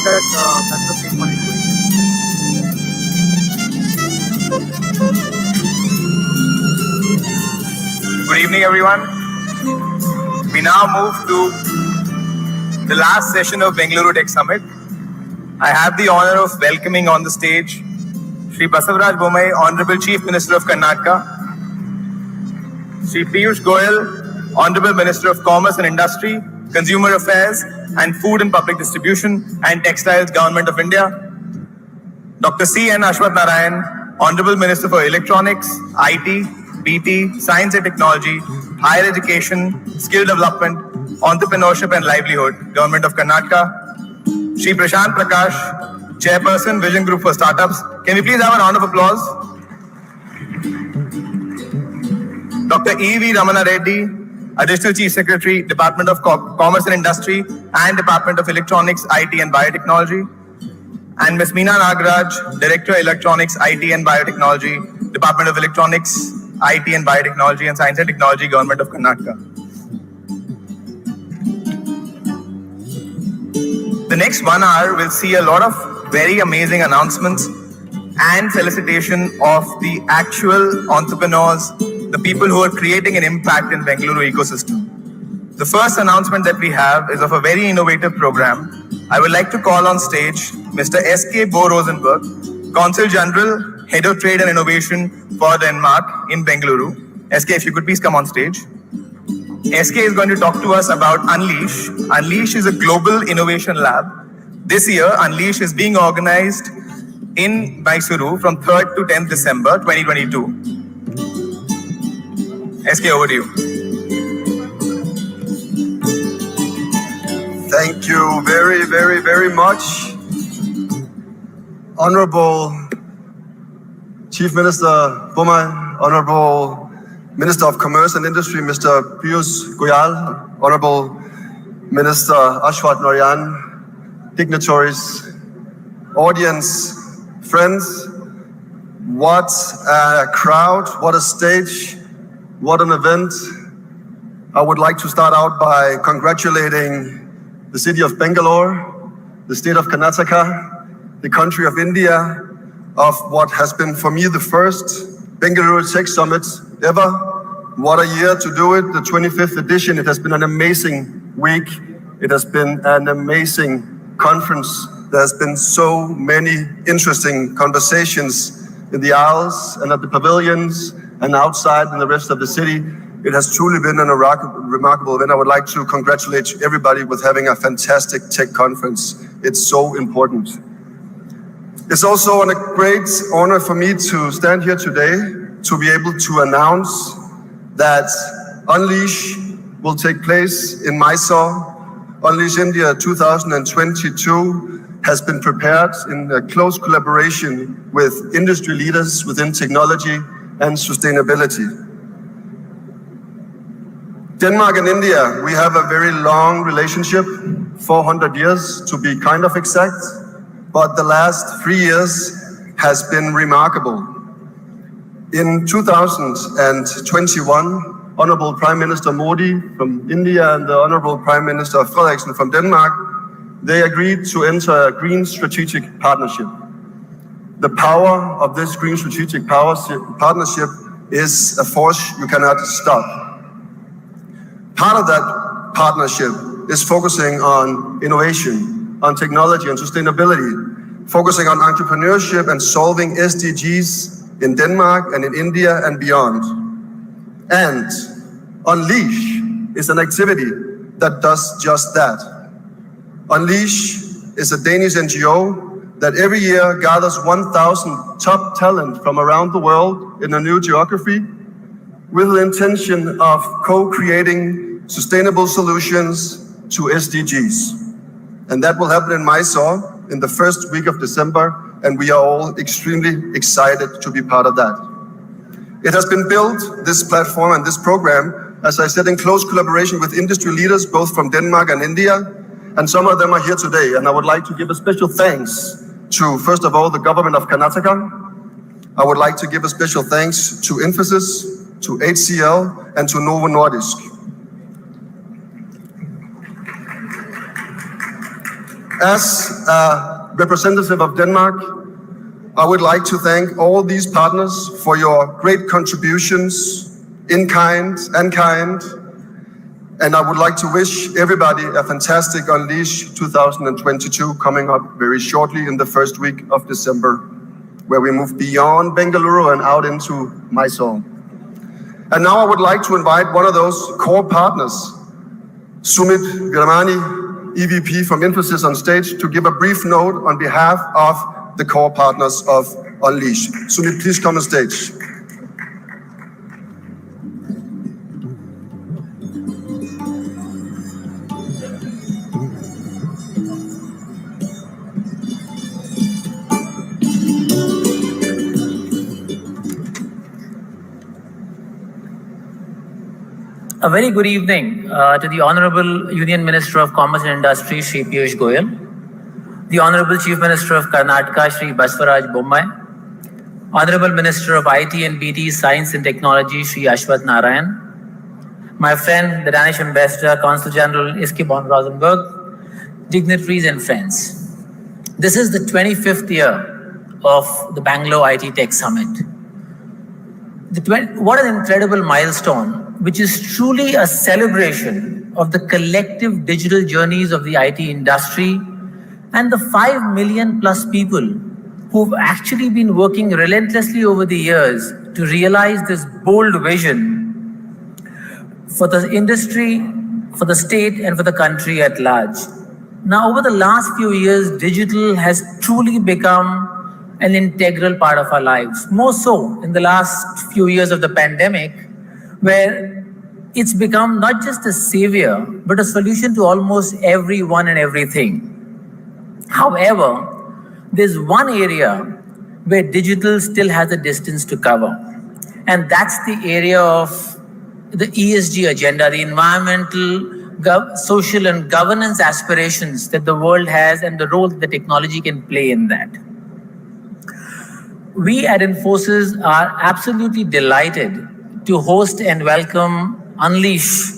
that's the same money. Good evening, everyone. We now move to the last session of Bengaluru Tech Summit. I have the honor of welcoming on the stage Shri Bommai, Honorable Chief Minister of Karnataka, Shri Piyush Goyal, Honorable Minister of Commerce and Industry, Consumer Affairs and Food and Public Distribution and Textiles, Government of India, Dr. C.N. Ashwath Narayan, Honorable Minister for Electronics, IT, BT, Science and Technology, Higher Education, Skill Development, Entrepreneurship and Livelihood, Government of Karnataka, Shri Prashant Prakash, Chairperson, Vision Group for Startups. Can we please have a round of applause? Dr. E.V. Ramana Reddy, Additional Chief Secretary, Department of Commerce and Industry and Department of Electronics, IT and Biotechnology. And Ms. Meena Nagaraj, Director, Electronics, IT and Biotechnology, Department of Electronics, IT and Biotechnology and Science and Technology, Government of Karnataka. The next 1 hour will see a lot of very amazing announcements and felicitation of the actual entrepreneurs, the people who are creating an impact in Bengaluru ecosystem. The first announcement that we have is of a very innovative program. I would like to call on stage Mr. S.K. Bo Rosenberg, Consul General, Head of Trade and Innovation for Denmark in Bengaluru. SK, if you could please come on stage. SK is going to talk to us about Unleash. Unleash is a global innovation lab. This year, Unleash is being organized in Mysuru from 3rd to 10th December 2022. SK, over to you. Thank you very, very, very much. Honorable Chief Minister Bommai, Honorable Minister of Commerce and Industry, Mr. Piyush Goyal, Honorable Minister Ashwath Narayan, dignitaries, audience, friends, what a crowd, what a stage, what an event. I would like to start out by congratulating the city of Bengaluru, the state of Karnataka, the country of India, of what has been for me the first Bengaluru Tech Summit ever. What a year to do it, the 25th edition. It has been an amazing week. It has been an amazing conference. There has been so many interesting conversations in the aisles and at the pavilions and outside in the rest of the city. It has truly been a remarkable event. I would like to congratulate everybody with having a fantastic tech conference. It's so important. It's also a great honor for me to stand here today to be able to announce that Unleash will take place in Mysore. Unleash India 2022 has been prepared in a close collaboration with industry leaders within technology and sustainability. Denmark and India, we have a very long relationship, 400 years to be kind of exact, but the last 3 years has been remarkable. In 2021, Honorable Prime Minister Modi from India and the Honorable Prime Minister Frederiksen from Denmark, they agreed to enter a green strategic partnership. The power of this green strategic partnership is a force you cannot stop. Part of that partnership is focusing on innovation, on technology and sustainability, focusing on entrepreneurship and solving SDGs in Denmark and in India and beyond. And Unleash is an activity that does just that. Unleash is a Danish NGO that every year gathers 1,000 top talent from around the world in a new geography with the intention of co-creating sustainable solutions to SDGs. And that will happen in Mysore in the first week of December, and we are all extremely excited to be part of that. It has been built, this platform and this program, as I said, in close collaboration with industry leaders, both from Denmark and India, and some of them are here today. And I would like to give a special thanks to, first of all, the government of Karnataka. I would like to give a special thanks to Infosys, to HCL, and to Novo Nordisk. As a representative of Denmark, I would like to thank all these partners for your great contributions in kind and kind. And I would like to wish everybody a fantastic Unleash 2022 coming up very shortly in the first week of December, where we move beyond Bengaluru and out into Mysore. And now I would like to invite one of those core partners, Sumit Viramani, EVP from Infosys, on stage to give a brief note on behalf of the core partners of Unleash. Sumit, please come on stage. A very good evening to the Honorable Union Minister of Commerce and Industry, Shri Piyush Goyal, the Honorable Chief Minister of Karnataka, Shri Baswaraj Bommai, Honorable Minister of IT and BT Science and Technology, Shri Ashwath Narayan, my friend, the Danish Ambassador, Consul General Iske von Rosenberg, dignitaries and friends. This is the 25th year of the Bangalore IT Tech Summit. What an incredible milestone, which is truly a celebration of the collective digital journeys of the IT industry and the 5 million plus people who've actually been working relentlessly over the years to realize this bold vision for the industry, for the state, and for the country at large. Now, over the last few years, digital has truly become an integral part of our lives, more so in the last few years of the pandemic, where it's become not just a savior, but a solution to almost everyone and everything. However, there's one area where digital still has a distance to cover, and that's the area of the ESG agenda, the environmental, social and governance aspirations that the world has and the role that the technology can play in that. We at Infosys are absolutely delighted to host and welcome Unleash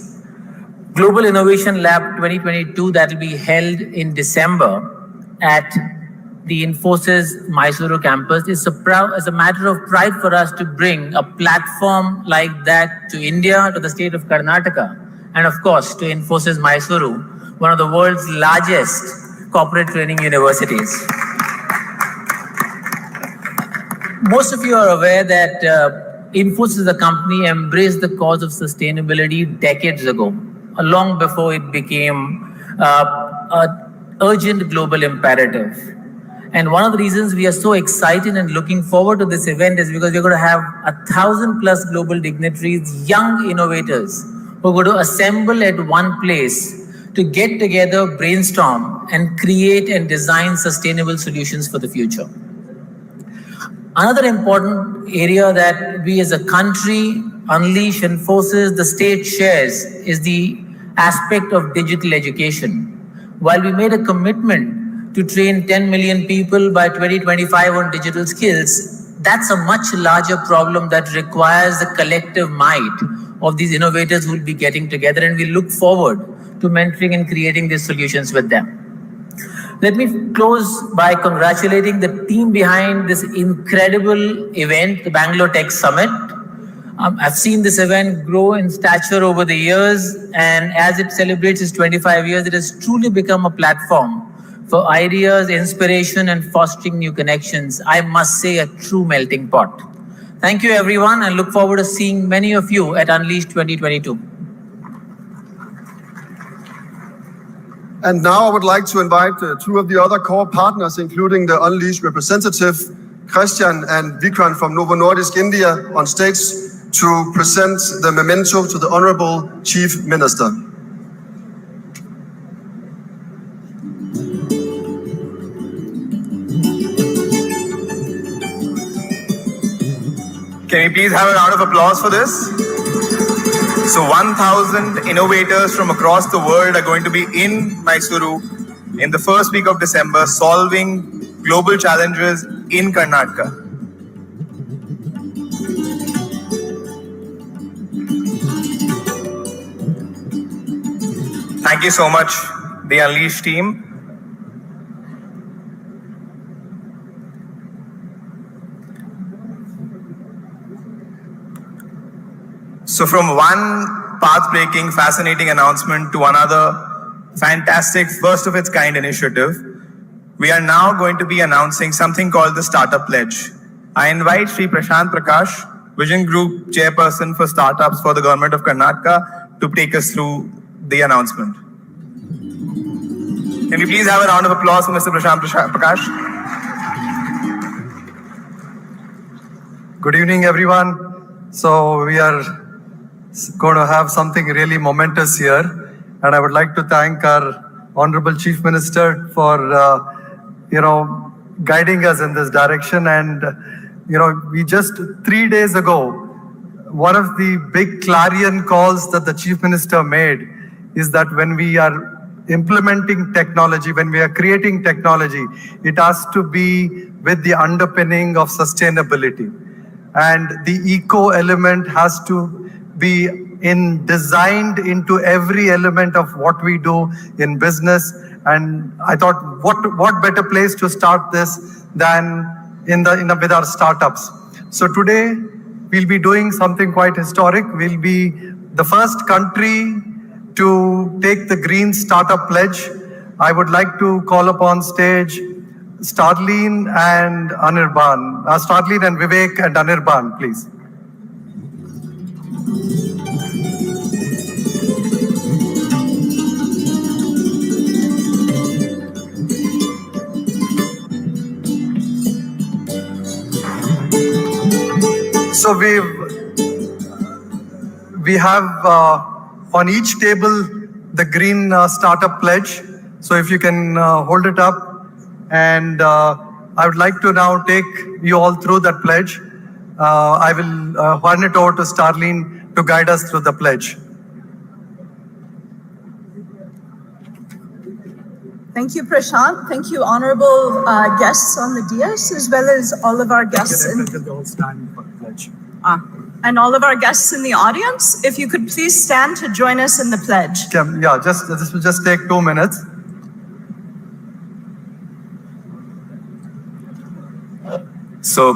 Global Innovation Lab 2022 that will be held in December at the Infosys Mysuru campus. It's a matter of pride for us to bring a platform like that to India, to the state of Karnataka, and of course to Infosys Mysuru, one of the world's largest corporate training universities. Most of you are aware that Infosys as a company embraced the cause of sustainability decades ago, long before it became an urgent global imperative. And one of the reasons we are so excited and looking forward to this event is because we're going to have 1,000+ global dignitaries, young innovators, who are going to assemble at one place to get together, brainstorm, and create and design sustainable solutions for the future. Another important area that we as a country, Unleash, Infosys, the state shares is the aspect of digital education. While we made a commitment to train 10 million people by 2025 on digital skills, that's a much larger problem that requires the collective might of these innovators who will be getting together, and we look forward to mentoring and creating these solutions with them. Let me close by congratulating the team behind this incredible event, the Bangalore Tech Summit. I've seen this event grow in stature over the years, and as it celebrates its 25 years, it has truly become a platform for ideas, inspiration, and fostering new connections. I must say, a true melting pot. Thank you, everyone, and look forward to seeing many of you at Unleash 2022. And now I would like to invite two of the other core partners, including the Unleash representative, Christian and Vikrant from Novo Nordisk India, on stage to present the memento to the Honorable Chief Minister. Can we please have a round of applause for this? So 1,000 innovators from across the world are going to be in Mysuru in the first week of December, solving global challenges in Karnataka. Thank you so much, the Unleash team. So from one path-breaking, fascinating announcement to another fantastic, first of its kind initiative, we are now going to be announcing something called the Startup Pledge. I invite Sri Prashant Prakash, Vision Group Chairperson for Startups for the Government of Karnataka, to take us through the announcement. Can we please have a round of applause for Mr. Prashant Prakash? Good evening, everyone. So we are going to have something really momentous here, and I would like to thank our Honorable Chief Minister for, guiding us in this direction. And we just 3 days ago, one of the big clarion calls that the Chief Minister made is that when we are implementing technology, when we are creating technology, it has to be with the underpinning of sustainability. And the eco element has to be designed into every element of what we do in business. And I thought, what better place to start this than with our startups. So today, we'll be doing something quite historic. We'll be the first country to take the Green Startup Pledge. I would like to call upon stage Starleen and Anirban. Starleen and Vivek and Anirban, please. So we have on each table the Green Startup Pledge. So if you can hold it up. And I would like to now take you all through that pledge. I will hand it over to Starleen to guide us through the pledge. Thank you, Prashant. Thank you, honorable guests on the dais, as well as all of our guests and all of our guests in the audience. If you could please stand to join us in the pledge. Yeah, this will just take 2 minutes. So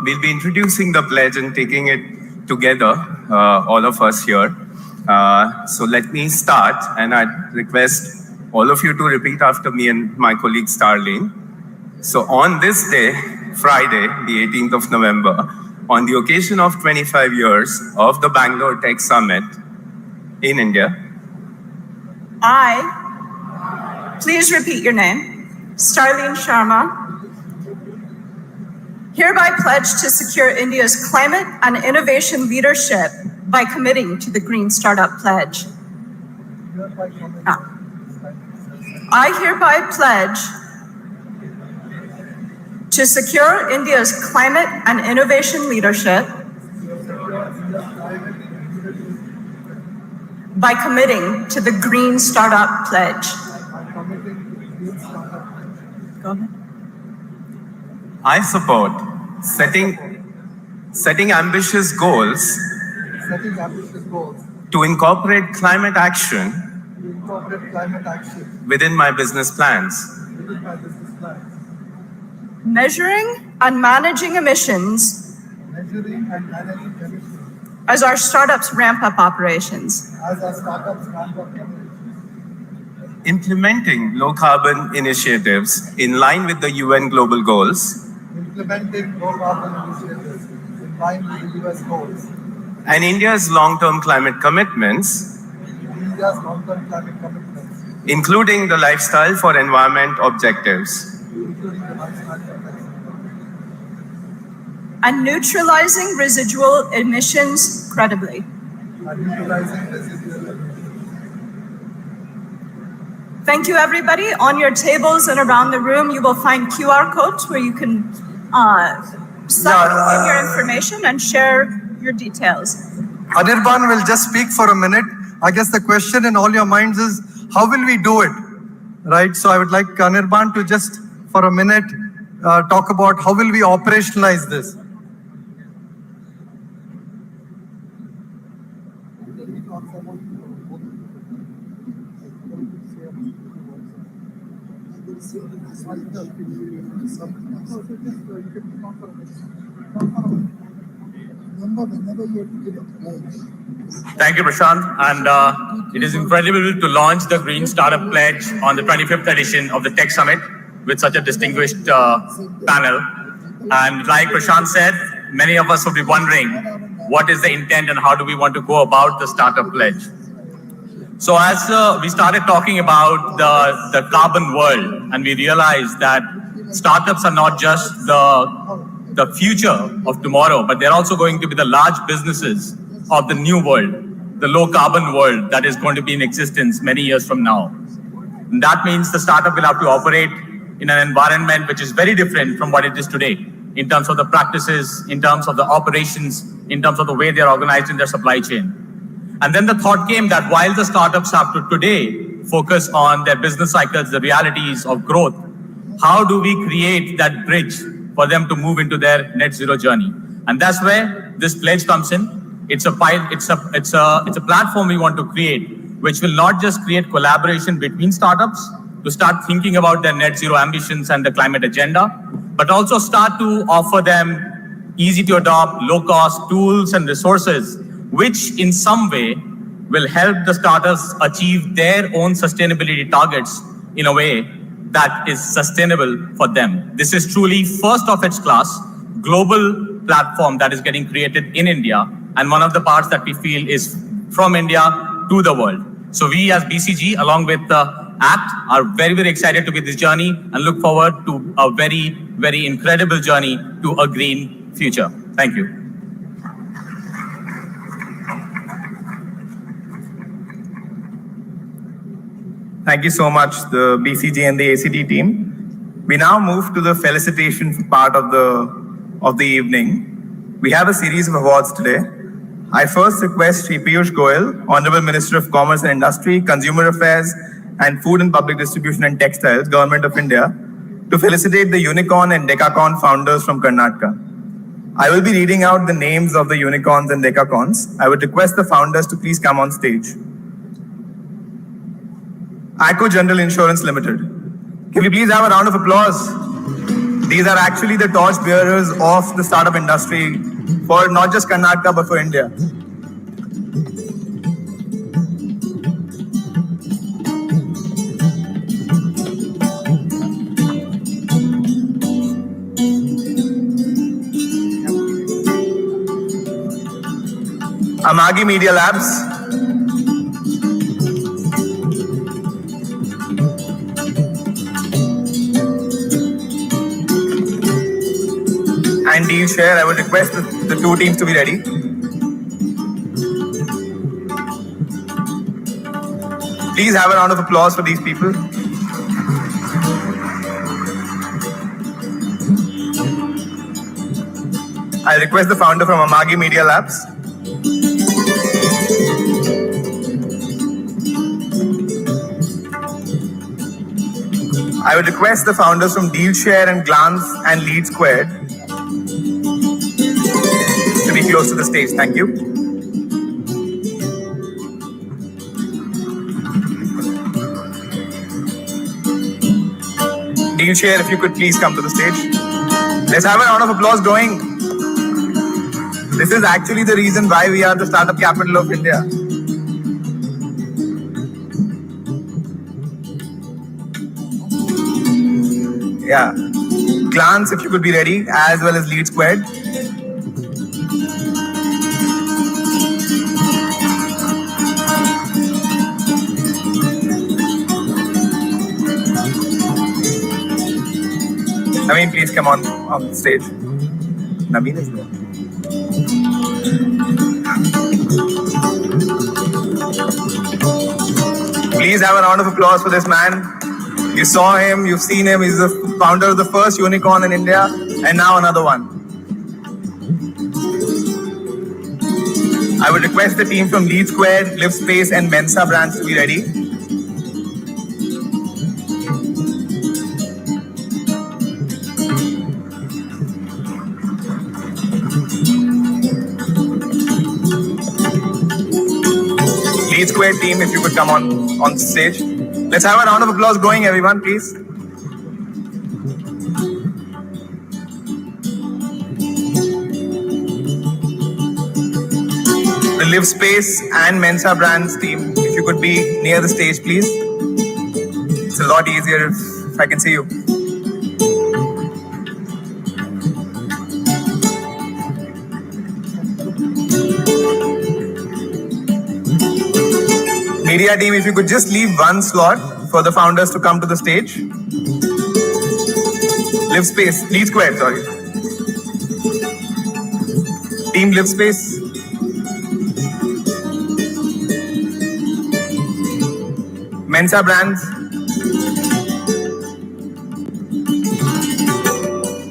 we'll be introducing the pledge and taking it together, all of us here. So let me start, and I'd request all of you to repeat after me and my colleague Starleen. So on this day, Friday, the 18th of November, on the occasion of 25 years of the Bangalore Tech Summit in India, I, please repeat your name, Starleen Sharma, hereby pledge to secure India's climate and innovation leadership by committing to the Green Startup Pledge. I hereby pledge to secure India's climate and innovation leadership by committing to the Green Startup Pledge. Go ahead. I support setting ambitious goals to incorporate climate action within my business plans. Measuring and managing emissions as our startups ramp up operations. Implementing low carbon initiatives in line with the UN global goals. And India's long-term climate commitments, including the lifestyle for environment objectives. And neutralizing residual emissions credibly. Thank you, everybody. On your tables and around the room, you will find QR codes where you can sign in your information and share your details. Anirban will just speak for a minute. I guess the question in all your minds is, how will we do it? Right? So I would like Anirban to just, for a minute, talk about how will we operationalize this. Thank you, Prashant. And it is incredible to launch the Green Startup Pledge on the 25th edition of the Tech Summit with such a distinguished panel. And like Prashant said, many of us will be wondering what is the intent and how do we want to go about the Startup Pledge. So as we started talking about the carbon world, and we realized that startups are not just the future of tomorrow, but they're also going to be the large businesses of the new world, the low carbon world that is going to be in existence many years from now. And that means the startup will have to operate in an environment which is very different from what it is today, in terms of the practices, in terms of the operations, in terms of the way they're organized in their supply chain. And then the thought came that while the startups have to today focus on their business cycles, the realities of growth, how do we create that bridge for them to move into their net zero journey? And that's where this pledge comes in. It's a platform we want to create, which will not just create collaboration between startups to start thinking about their net zero ambitions and the climate agenda, but also start to offer them easy to adopt, low cost tools and resources, which in some way will help the startups achieve their own sustainability targets in a way that is sustainable for them. This is truly first of its class, global platform that is getting created in India, and one of the parts that we feel is from India to the world. So we as BCG, along with the ACT, are very, very excited to be this journey and look forward to a very, very incredible journey to a green future. Thank you. Thank you so much, the BCG and the ACT team. We now move to the felicitation part of the evening. We have a series of awards today. I first request Shri Piyush Goyal, Honorable Minister of Commerce and Industry, Consumer Affairs, and Food and Public Distribution and Textiles, Government of India, to felicitate the Unicorn and Decacorn founders from Karnataka. I will be reading out the names of the unicorns and decacorns. I would request the founders to please come on stage. ACO General Insurance Limited. Can we please have a round of applause? These are actually the torch bearers of the startup industry for not just Karnataka, but for India. Amagi Media Labs. And deal share, I would request the two teams to be ready. Please have a round of applause for these people. I request the founder from Amagi Media Labs. I would request the founders from DealShare and Glance and Lead Squared to be close to the stage. Thank you. DealShare, if you could please come to the stage. Let's have a round of applause going. This is actually the reason why we are the startup capital of India. Yeah. Glance, if you could be ready, as well as Lead Squared. Naveen, please come on the stage. Naveen is there. Please have a round of applause for this man. You saw him, you've seen him. He's the founder of the first unicorn in India, and now another one. I would request the team from Lead Squared, Live Space, and Mensa brands to be ready. Lead Squared team, if you could come on stage. Let's have a round of applause going, everyone, please. Live Space and Mensa Brands team, if you could be near the stage, please. It's a lot easier if I can see you. Media team, if you could just leave one slot for the founders to come to the stage. Live Space, Lead Square, sorry. Team Live Space. Mensa Brands.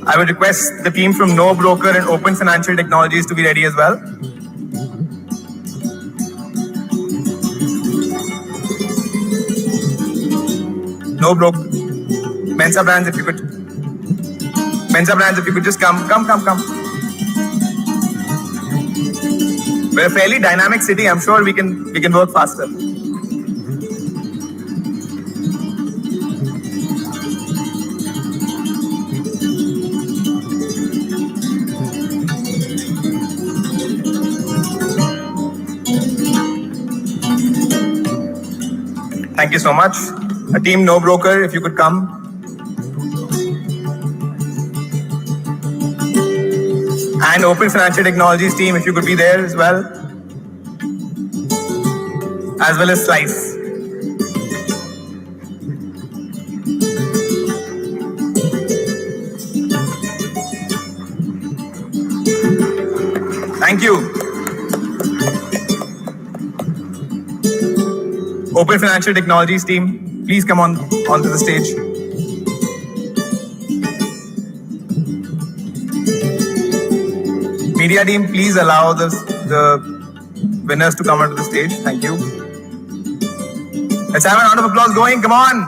I would request the team from No Broker and Open Financial Technologies to be ready as well. No Broker. Mensa Brands, if you could. Mensa Brands, if you could just come. We're a fairly dynamic city. I'm sure we can work faster. Thank you so much. A team No Broker, if you could come. And Open Financial Technologies team, if you could be there as well. As well as Slice. Thank you. Open Financial Technologies team, please come onto the stage. Media team, please allow the winners to come onto the stage. Thank you. Let's have a round of applause going. Come on.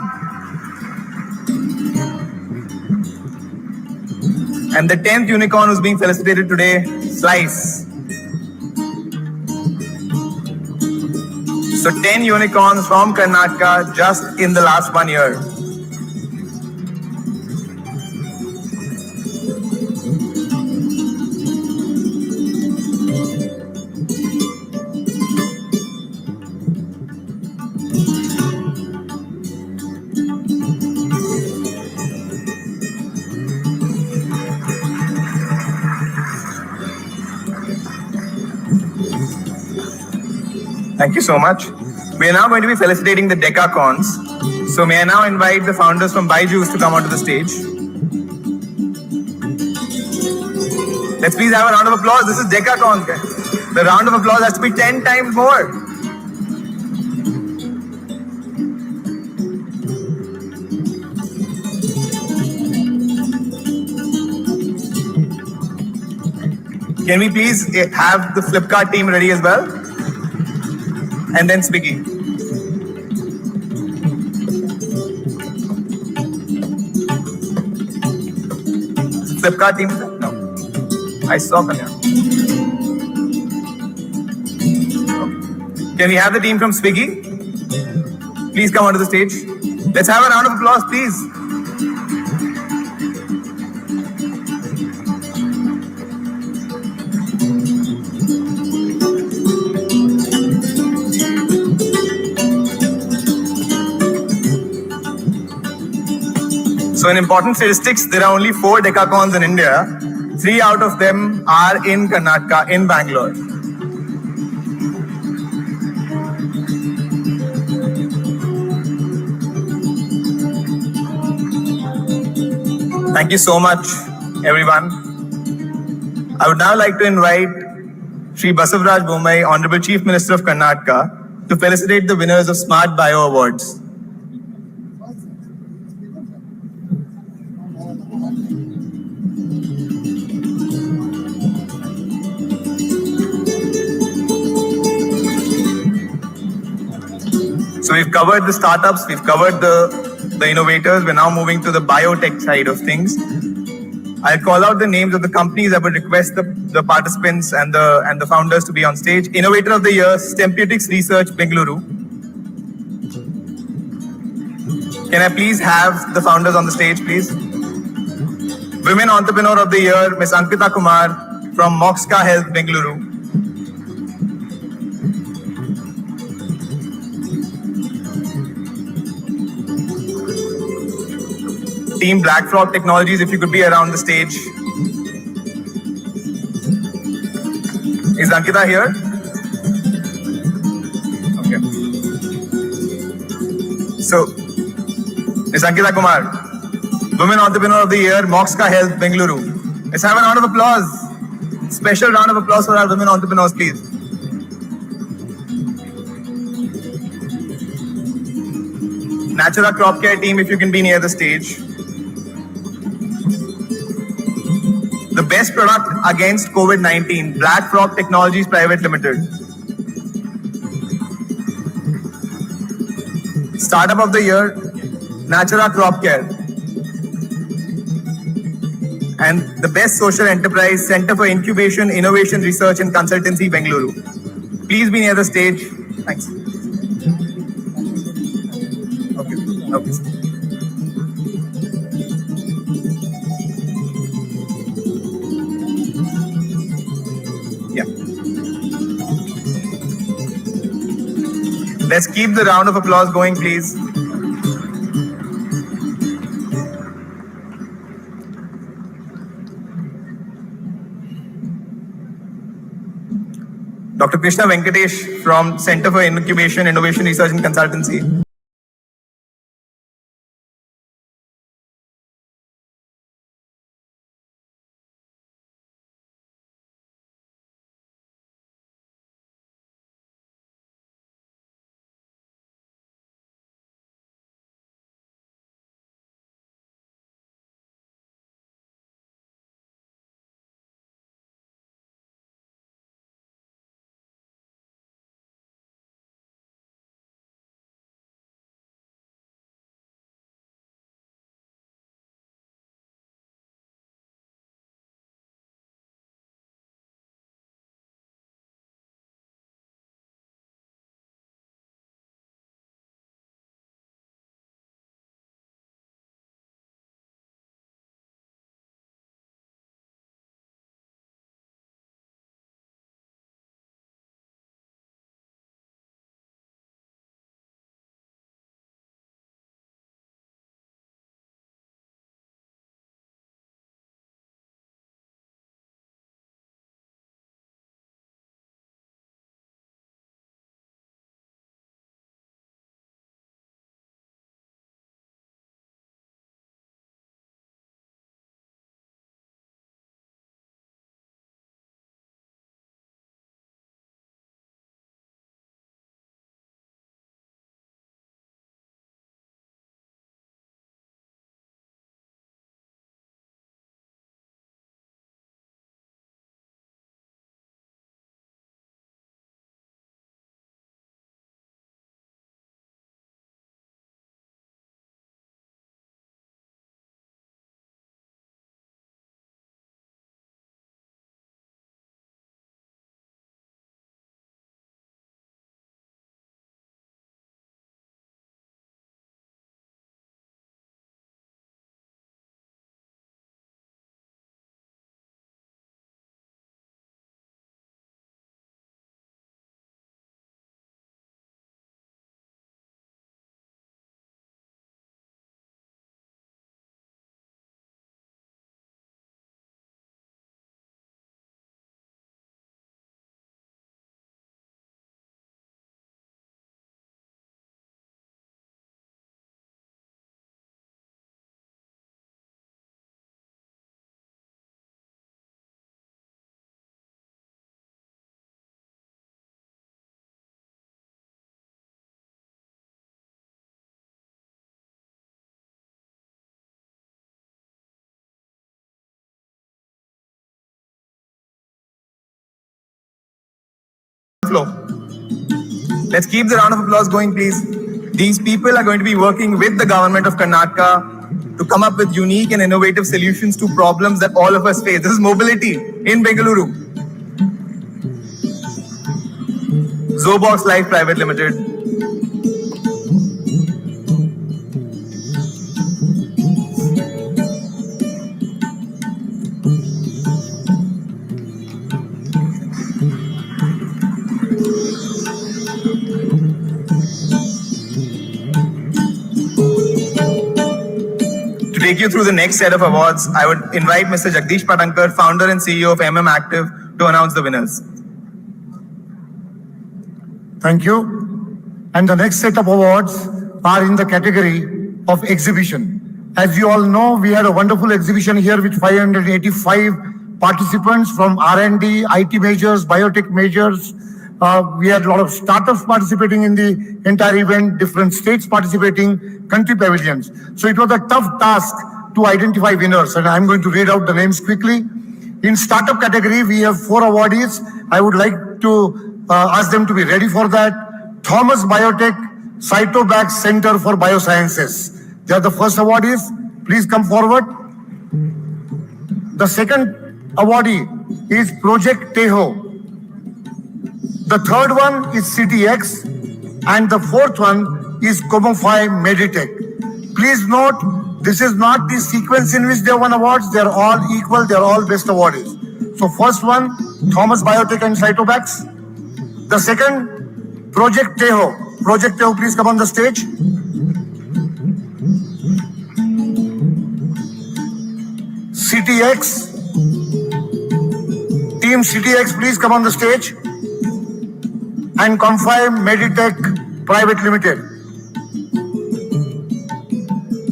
And the 10th unicorn who's being felicitated today, Slice. So 10 unicorns from Karnataka just in the last 1 year. Thank you so much. We are now going to be felicitating the Decacons. So may I now invite the founders from Byju's to come onto the stage. Let's please have a round of applause. This is Decacons. The round of applause has to be 10 times more. Can we please have the Flipkart team ready as well? And then Swiggy. Flipkart team? No. I saw Kanya. Can we have the team from Swiggy? Please come onto the stage. Let's have a round of applause, please. So in important statistics, there are only 4 Decacons in India. 3 out of them are in Karnataka, in Bangalore. Thank you so much, everyone. I would now like to invite Shri Basavaraj Bommai, Honorable Chief Minister of Karnataka, to felicitate the winners of Smart Bio Awards. So we've covered the startups, we've covered the innovators, we're now moving to the biotech side of things. I'll call out the names of the companies. I would request the participants and the founders to be on stage. Innovator of the Year, Stemputics Research, Bengaluru. Can I please have the founders on the stage, please? Women Entrepreneur of the Year, Ms. Ankita Kumar from Moxka Health, Bengaluru. Team Black Frog Technologies, if you could be around the stage. Is Ankita here? Okay. So, Ms. Ankita Kumar, Women Entrepreneur of the Year, Moxka Health, Bengaluru. Let's have a round of applause. Special round of applause for our women entrepreneurs, please. Natura Crop Care team, if you can be near the stage. The best product against COVID-19, Black Frog Technologies Private Limited. Startup of the Year, Natura Crop Care. And the best social enterprise, Center for Incubation, Innovation, Research and Consultancy, Bengaluru. Please be near the stage. Thanks. Okay. Yeah. Let's keep the round of applause going, please. Dr. Krishna Venkatesh from Center for Incubation, Innovation, Research and Consultancy. Flow. Let's keep the round of applause going, please. These people are going to be working with the government of Karnataka to come up with unique and innovative solutions to problems that all of us face. This is mobility in Bengaluru. Zobox Life Private Limited. take you through the next set of awards, I would invite Mr. Jagdish Patankar, founder and CEO of Active, to announce the winners. Thank you. And the next set of awards are in the category of exhibition. As you all know, we had a wonderful exhibition here with 585 participants from R&D, IT majors, biotech majors. We had a lot of startups participating in the entire event, different states participating, country pavilions. So it was a tough task to identify winners, and I'm going to read out the names quickly. In startup category, we have 4 awardees. I would like to ask them to be ready for that. Thomas Biotech Cytobac Center for Biosciences. They are the first awardees. Please come forward. The second awardee is Project Teho. The third one is CTX, and the fourth one is Bommai Meditech. Please note, this is not the sequence in which they won awards. They are all equal. They are all best awardees. So first one, Thomas Biotech and Cytobacs. The second, Project Teho. Project Teho, please come on the stage. CTX. Team CTX, please come on the stage. And Bommai Meditech Private Limited.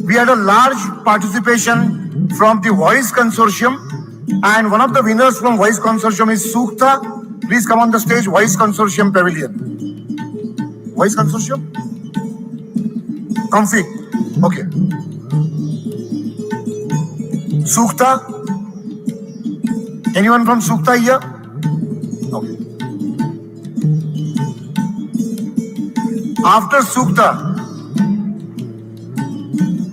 We had a large participation from the Voice Consortium, and one of the winners from Voice Consortium is Sukta. Please come on the stage, Voice Consortium Pavilion. Voice Consortium? Comfy. Okay. Sukta? Anyone from Sukta here? Okay. After Sukta,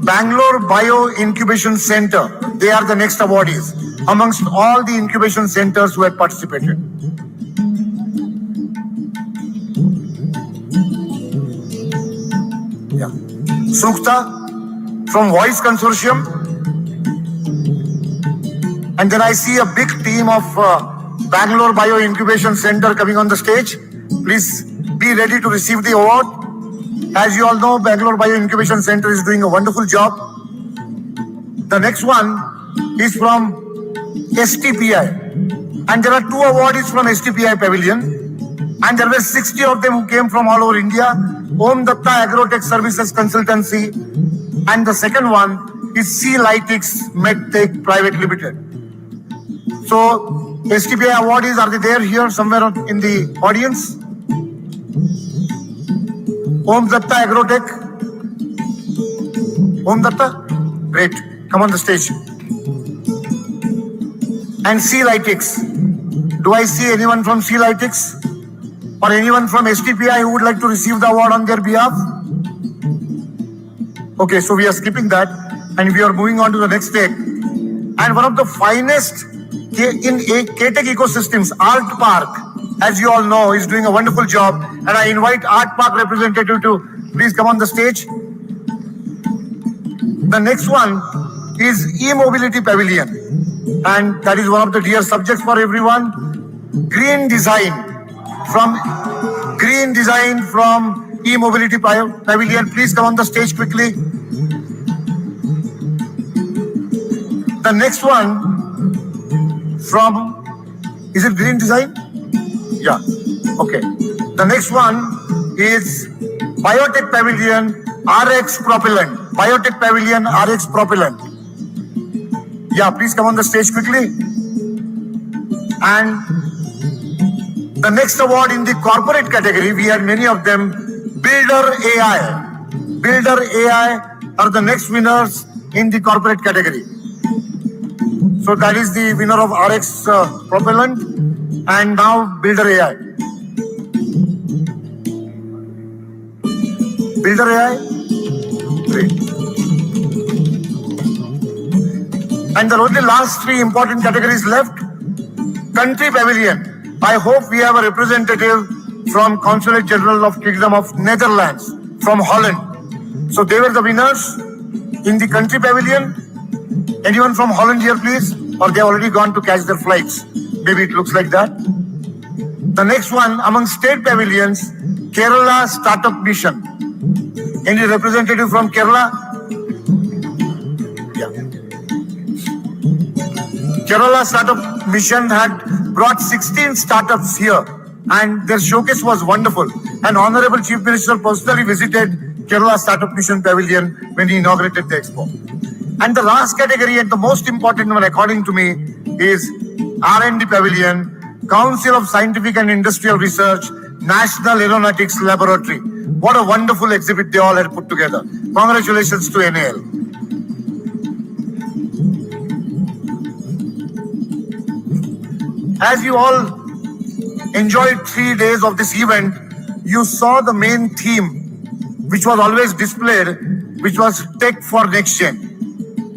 Bangalore Bio Incubation Center, they are the next awardees amongst all the incubation centers who had participated. Yeah. Sukta from Voice Consortium. And then I see a big team of Bangalore Bio Incubation Center coming on the stage. Please be ready to receive the award. As you all know, Bangalore Bio Incubation Center is doing a wonderful job. The next one is from STPI. And there are 2 awardees from STPI Pavilion. And there were 60 of them who came from all over India. Om Datta Agrotech Services Consultancy. And the second one is C Lytics MedTech Private Limited. So, STPI awardees, are they there here somewhere in the audience? Om Datta Agrotech. Om Datta? Great. Come on the stage. And C Lytics. Do I see anyone from C Lytics? Or anyone from STPI who would like to receive the award on their behalf? Okay, so we are skipping that and we are moving on to the next step. And one of the finest in K-Tech ecosystems, Art Park, as you all know, is doing a wonderful job. And I invite Art Park representative to please come on the stage. The next one is E-Mobility Pavilion. And that is one of the dear subjects for everyone. Green design from E-Mobility Pavilion. Please come on the stage quickly. The next one from, is it green design? Yeah, okay. The next one is Biotech Pavilion RX Propellant. Biotech Pavilion RX Propellant. Yeah, please come on the stage quickly. And the next award in the corporate category, we had many of them. Builder AI. Builder AI are the next winners in the corporate category. So that is the winner of RX Propellant and now Builder AI. Builder AI? Great. And the only last 3 important categories left. Country Pavilion. I hope we have a representative from Consulate General of Kingdom of Netherlands, from Holland. So they were the winners in the Country Pavilion. Anyone from Holland here, please? Or they already gone to catch their flights? Maybe it looks like that. The next one among state pavilions, Kerala Startup Mission. Any representative from Kerala? India. Kerala Startup Mission had brought 16 startups here, and their showcase was wonderful. And Honorable Chief Minister personally visited Kerala Startup Mission Pavilion when he inaugurated the expo. And the last category, and the most important one according to me, is R&D Pavilion, Council of Scientific and Industrial Research, National Aeronautics Laboratory. What a wonderful exhibit they all had put together. Congratulations to NAL. As you all enjoyed 3 days of this event, you saw the main theme, which was always displayed, which was Tech for Next Gen.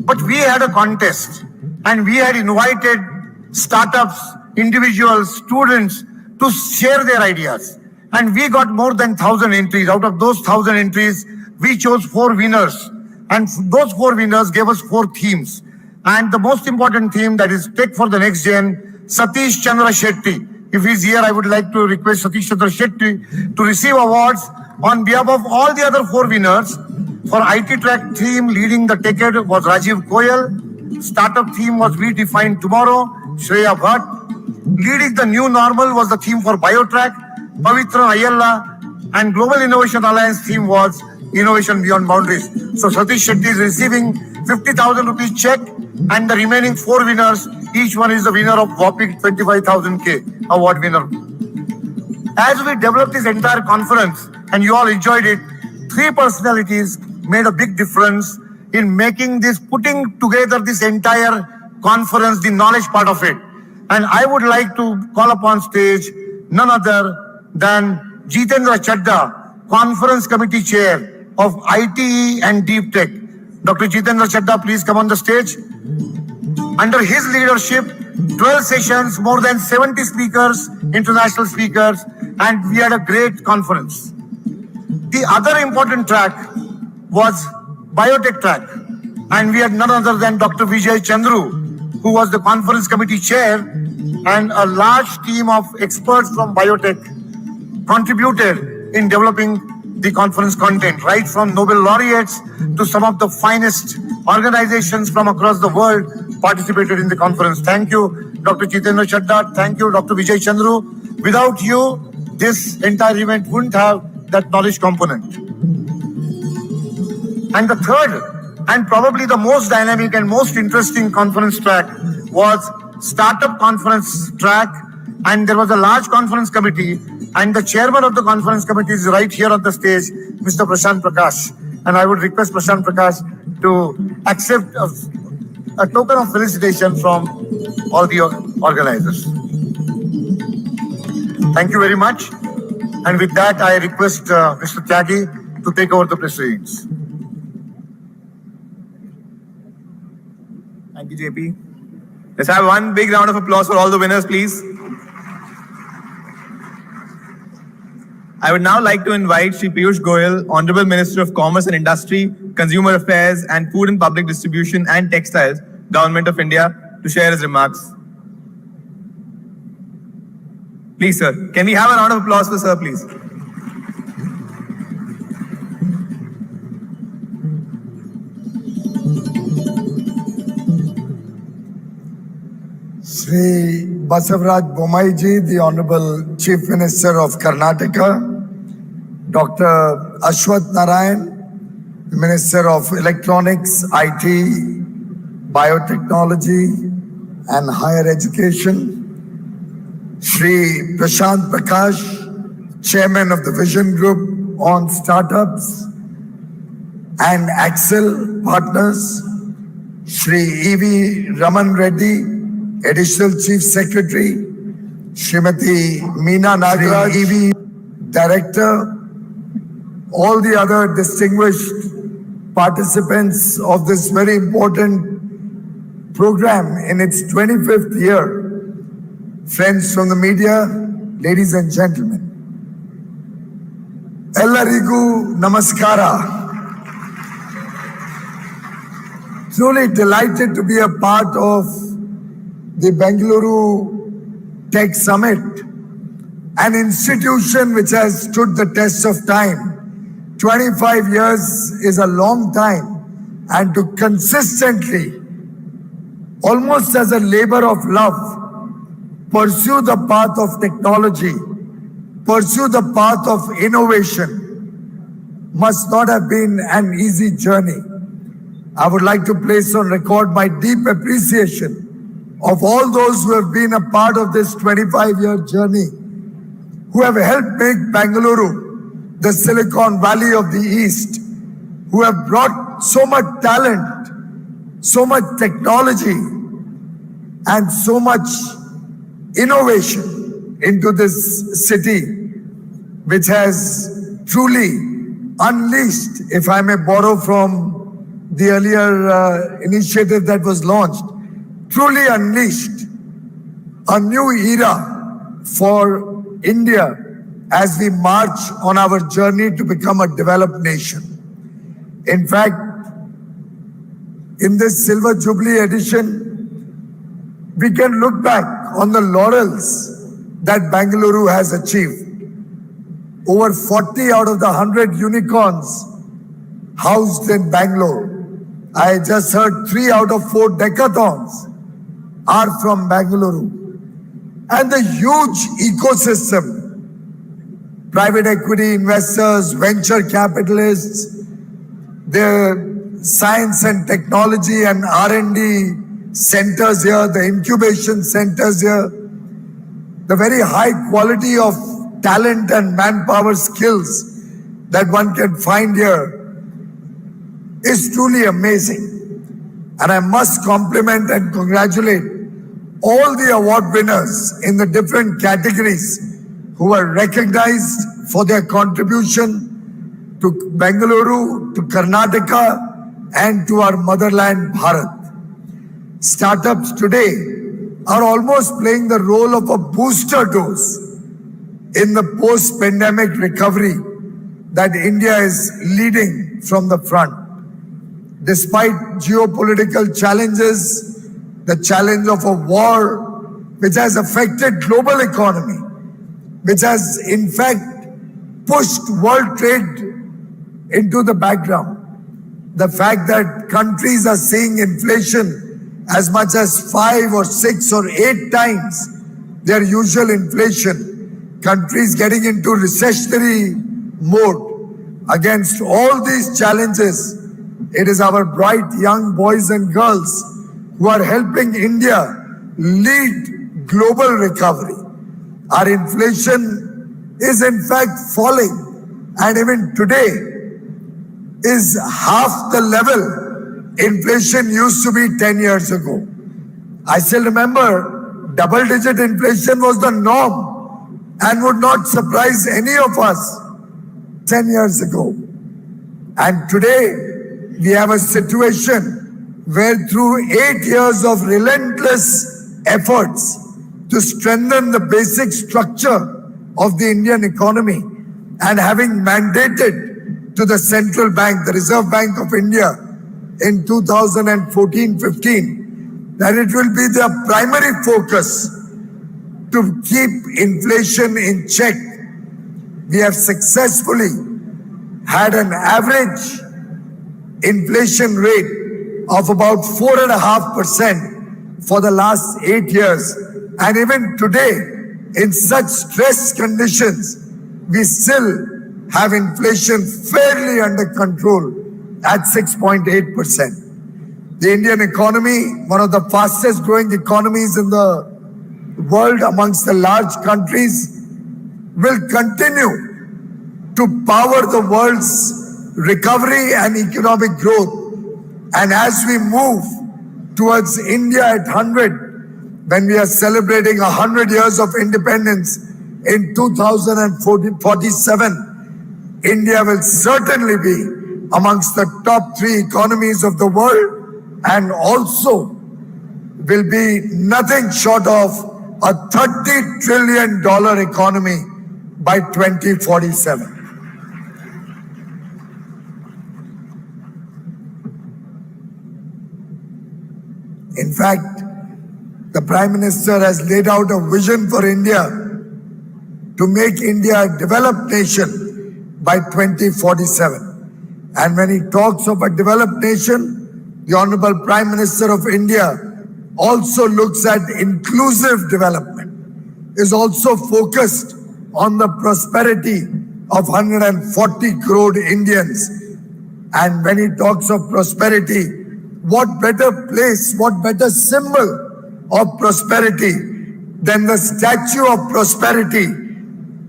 But we had a contest, and we had invited startups, individuals, students to share their ideas. And we got more than 1,000 entries. Out of those 1,000 entries, we chose 4 winners. And those 4 winners gave us 4 themes. And the most important theme, that is Tech for the Next Gen, Satish Chandra Shetty. If he's here, I would like to request Satish Chandra Shetty to receive awards on behalf of all the other 4 winners. For IT track theme, leading the decade was Rajiv Koyal. Startup theme was We Define Tomorrow, Shreya Bhatt. Leading the new normal was the theme for BioTrack, Pavitra Ayala. And Global Innovation Alliance theme was Innovation Beyond Boundaries. So Satish Shetty is receiving 50,000 rupees check, and the remaining 4 winners, each one is the winner of whopping 25,000 award winner. As we developed this entire conference, and you all enjoyed it, 3 personalities made a big difference in making this, putting together this entire conference, the knowledge part of it. And I would like to call upon stage none other than Jitendra Chadha, Conference Committee Chair of ITE and Deep Tech. Dr. Jitendra Chadha, please come on the stage. Under his leadership, 12 sessions, more than 70 speakers, international speakers, and we had a great conference. The other important track was biotech track, and we had none other than Dr. Vijay Chandru, who was the conference committee chair, and a large team of experts from biotech contributed in developing the conference content, right from Nobel laureates to some of the finest organizations from across the world participated in the conference. Thank you, Dr. Jitendra Chadha. Thank you, Dr. Vijay Chandru. Without you, this entire event wouldn't have that knowledge component. And the third, and probably the most dynamic and most interesting conference track was Startup Conference track. And there was a large conference committee, and the chairman of the conference committee is right here on the stage, Mr. Prashant Prakash. And I would request Prashant Prakash to accept a token of felicitation from all the organizers. Thank you very much. And with that, I request Mr. Tyagi to take over the proceedings. Thank you, JP. Let's have one big round of applause for all the winners, please. I would now like to invite Shri Piyush Goyal, Honorable Minister of Commerce and Industry, Consumer Affairs and Food and Public Distribution and Textiles, Government of India, to share his remarks. Please, sir. Can we have a round of applause for sir, please? Shri Basavaraj Bommai ji, the Honorable Chief Minister of Karnataka, Dr. Ashwath Narayan, the Minister of Electronics, IT, Biotechnology and Higher Education, Shri Prashant Prakash, Chairman of the Vision Group on Startups and Axel Partners, Shri E.V. Raman Reddy, Additional Chief Secretary, Srimati Meena Nagaraj, E.V. Director, all the other distinguished participants of this very important program in its 25th year, friends from the media, ladies and gentlemen. Ellarigu Namaskara. Truly delighted to be a part of the Bengaluru Tech Summit, an institution which has stood the test of time. 25 years is a long time, and to consistently, almost as a labor of love, pursue the path of technology, pursue the path of innovation, must not have been an easy journey. I would like to place on record my deep appreciation of all those who have been a part of this 25-year journey, who have helped make Bengaluru the Silicon Valley of the East, who have brought so much talent, so much technology, and so much innovation into this city, which has truly unleashed, if I may borrow from the earlier initiative that was launched, truly unleashed a new era for India as we march on our journey to become a developed nation. In fact, in this Silver Jubilee edition, we can look back on the laurels that Bengaluru has achieved. Over 40 out of the 100 unicorns housed in Bangalore. I just heard 3 out of 4 decathons are from Bengaluru. And the huge ecosystem, private equity investors, venture capitalists, the science and technology and R&D centers here, the incubation centers here, the very high quality of talent and manpower skills that one can find here is truly amazing. And I must compliment and congratulate all the award winners in the different categories who are recognized for their contribution to Bengaluru, to Karnataka, and to our motherland, Bharat. Startups today are almost playing the role of a booster dose in the post-pandemic recovery that India is leading from the front. Despite geopolitical challenges, the challenge of a war which has affected global economy, which has in fact pushed world trade into the background. The fact that countries are seeing inflation as much as 5 or 6 or 8 times their usual inflation, countries getting into recessionary mode. Against all these challenges, it is our bright young boys and girls who are helping India lead global recovery. Our inflation is in fact falling, and even today is half the level inflation used to be 10 years ago. I still remember double-digit inflation was the norm and would not surprise any of us 10 years ago. And today, we have a situation where through 8 years of relentless efforts to strengthen the basic structure of the Indian economy and having mandated to the central bank, the Reserve Bank of India, in 2014-15, that it will be their primary focus to keep inflation in check. We have successfully had an average inflation rate of about 4.5% for the last 8 years. And even today, in such stress conditions, we still have inflation fairly under control at 6.8%. The Indian economy, one of the fastest growing economies in the world amongst the large countries, will continue to power the world's recovery and economic growth. And as we move towards India at 100, when we are celebrating 100 years of independence in 2047, India will certainly be amongst the top 3 economies of the world, and also will be nothing short of a $30 trillion economy by 2047. In fact, the Prime Minister has laid out a vision for India to make India a developed nation by 2047. And when he talks of a developed nation, the Honorable Prime Minister of India also looks at inclusive development, is also focused on the prosperity of 140 crore Indians. And when he talks of prosperity, what better place, what better symbol of prosperity than the statue of prosperity,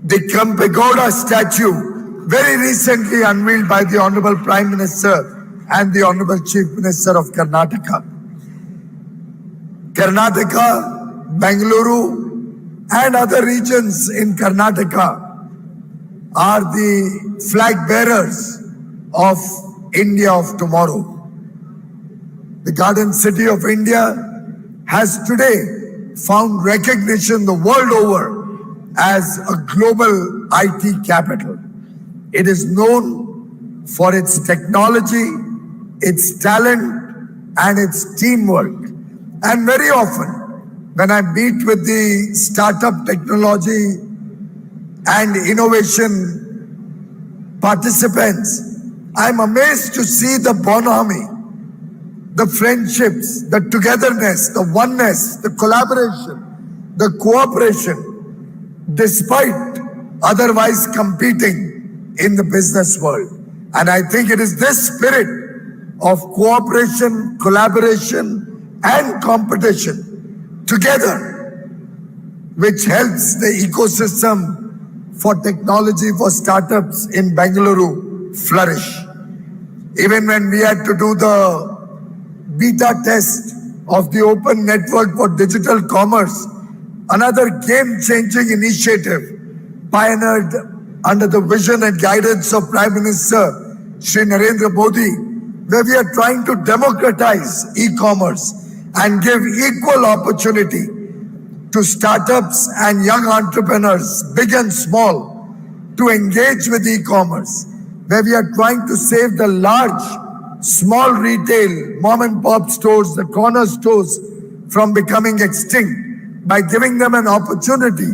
the Pagoda statue, very recently unveiled by the Honorable Prime Minister and the Honorable Chief Minister of Karnataka. Karnataka, Bengaluru, and other regions in Karnataka are the flag bearers of India of tomorrow. The Garden City of India has today found recognition the world over as a global IT capital. It is known for its technology, its talent, and its teamwork. And very often, when I meet with the startup technology and innovation participants, I'm amazed to see the bonhomie, the friendships, the togetherness, the oneness, the collaboration, the cooperation, despite otherwise competing in the business world. And I think it is this spirit of cooperation, collaboration, and competition together which helps the ecosystem for technology for startups in Bengaluru flourish. Even when we had to do the beta test of the open network for digital commerce, another game-changing initiative pioneered under the vision and guidance of Prime Minister Shri Narendra Modi, where we are trying to democratize e-commerce and give equal opportunity to startups and young entrepreneurs, big and small, to engage with e-commerce, where we are trying to save the large, small retail, mom and pop stores, the corner stores from becoming extinct by giving them an opportunity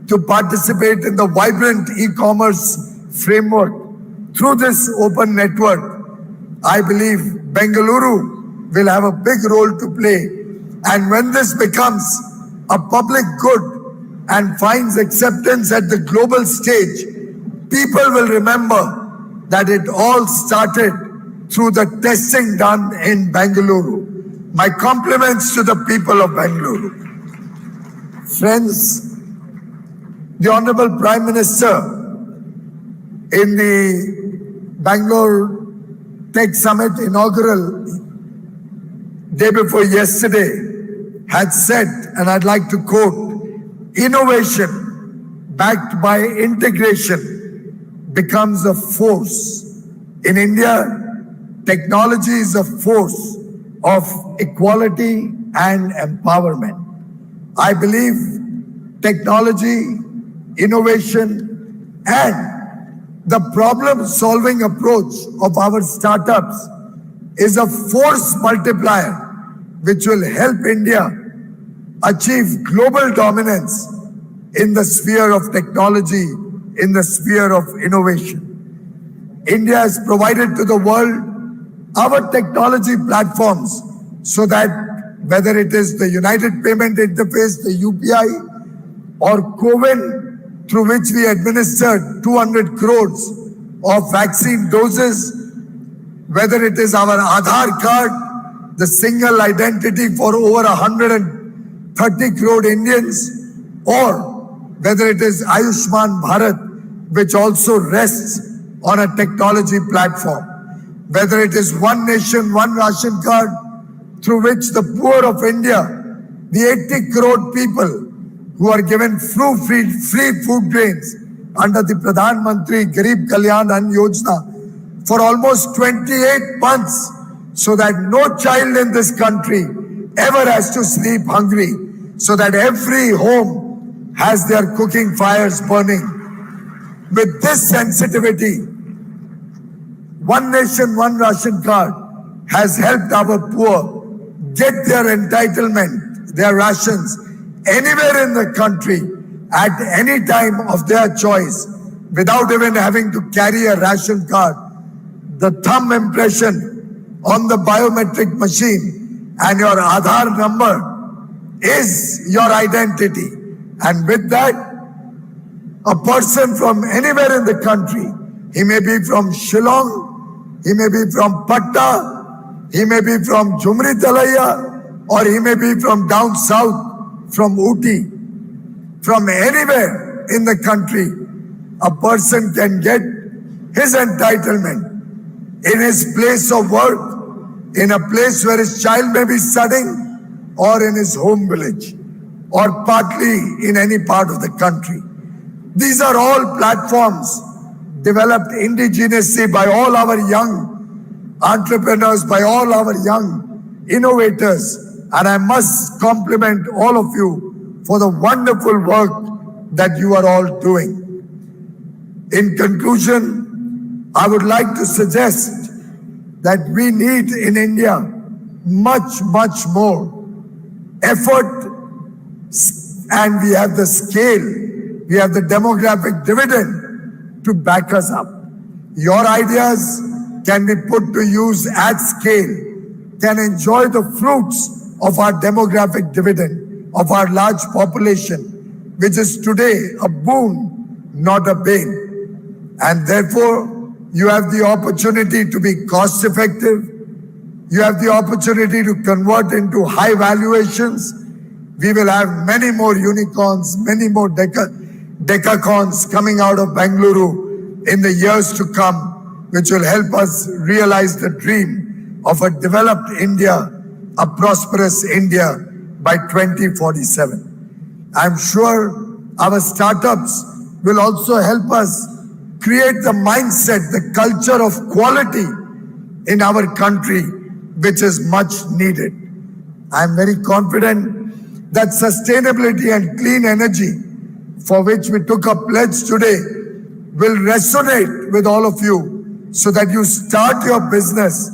to participate in the vibrant e-commerce framework. Through this open network, I believe Bengaluru will have a big role to play. And when this becomes a public good and finds acceptance at the global stage, people will remember that it all started through the testing done in Bengaluru. My compliments to the people of Bengaluru. Friends, the Honorable Prime Minister in the Bangalore Tech Summit inaugural day before yesterday had said, and I'd like to quote, innovation backed by integration becomes a force. In India, technology is a force of equality and empowerment. I believe technology, innovation, and the problem-solving approach of our startups is a force multiplier which will help India achieve global dominance in the sphere of technology, in the sphere of innovation. India has provided to the world our technology platforms so that whether it is the United Payment Interface, the UPI, or CoWIN, through which we administered 200 crores of vaccine doses, whether it is our Aadhaar card, the single identity for over 130 crore Indians, or whether it is Ayushman Bharat, which also rests on a technology platform, whether it is One Nation, One Ration card, through which the poor of India, the 80 crore people who are given free food grains under the Pradhan Mantri Garib Kalyan Ann Yojana for almost 28 months, so that no child in this country ever has to sleep hungry, so that every home has their cooking fires burning. With this sensitivity, One Nation, One Ration card has helped our poor get their entitlement, their rations, anywhere in the country at any time of their choice without even having to carry a ration card. the thumb impression on the biometric machine and your Aadhaar number is your identity. And with that, a person from anywhere in the country, he may be from Shillong, he may be from Patta, he may be from Jumri Talaya, or he may be from down south, from Ooty, from anywhere in the country, a person can get his entitlement in his place of work, in a place where his child may be studying, or in his home village, or partly in any part of the country. These are all platforms developed indigenously by all our young entrepreneurs, by all our young innovators. And I must compliment all of you for the wonderful work that you are all doing. In conclusion, I would like to suggest that we need in India much, much more effort, and we have the scale, we have the demographic dividend to back us up. Your ideas can be put to use at scale, can enjoy the fruits of our demographic dividend, of our large population, which is today a boon, not a bane. And therefore, you have the opportunity to be cost effective. You have the opportunity to convert into high valuations. We will have many more unicorns, many more decacons coming out of Bengaluru in the years to come, which will help us realize the dream of a developed India, a prosperous India by 2047. I'm sure our startups will also help us create the mindset, the culture of quality in our country, which is much needed. I'm very confident that sustainability and clean energy, for which we took a pledge today, will resonate with all of you so that you start your business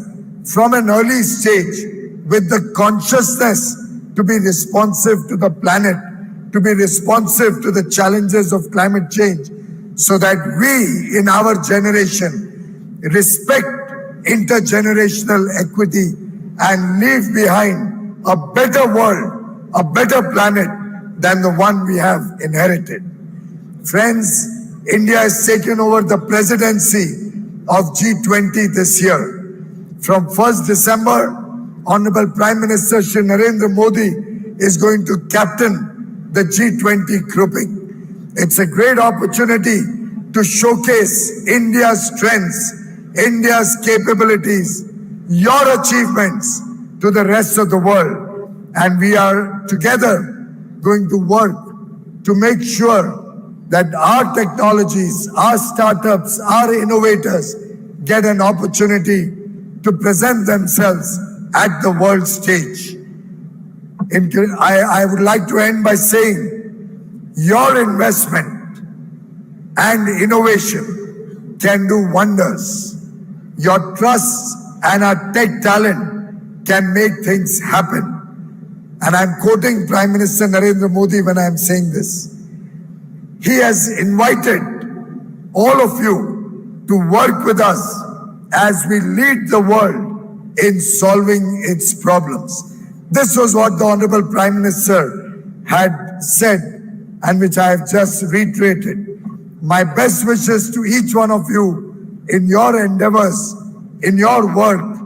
from an early stage with the consciousness to be responsive to the planet, to be responsive to the challenges of climate change, so that we in our generation respect intergenerational equity and leave behind a better world, a better planet than the one we have inherited. Friends, India has taken over the presidency of G20 this year. From 1st December, Honorable Prime Minister Shri Narendra Modi is going to captain the G20 grouping. It's a great opportunity to showcase India's strengths, India's capabilities, your achievements to the rest of the world. And we are together going to work to make sure that our technologies, our startups, our innovators get an opportunity to present themselves at the world stage. I would like to end by saying your investment and innovation can do wonders. Your trust and our tech talent can make things happen. And I'm quoting Prime Minister Narendra Modi when I'm saying this. He has invited all of you to work with us as we lead the world in solving its problems. This was what the Honorable Prime Minister had said, and which I have just reiterated. My best wishes to each one of you in your endeavors, in your work,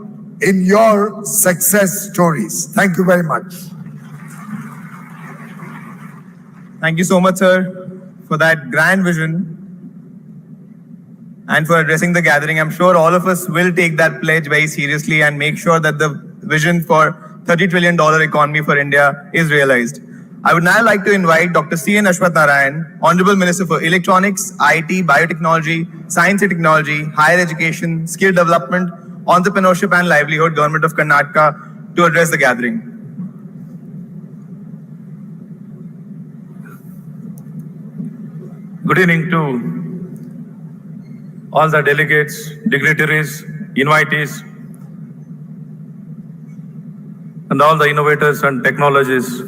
in your success stories. Thank you very much. Thank you so much, sir, for that grand vision and for addressing the gathering. I'm sure all of us will take that pledge very seriously and make sure that the vision for $30 trillion economy for India is realized. I would now like to invite Dr. C.N. Ashwath Narayan, Honorable Minister for Electronics, IT, Biotechnology, Science and Technology, Higher Education, Skill Development, Entrepreneurship and Livelihood, Government of Karnataka, to address the gathering. Good evening to all the delegates, dignitaries, invitees, and all the innovators and technologists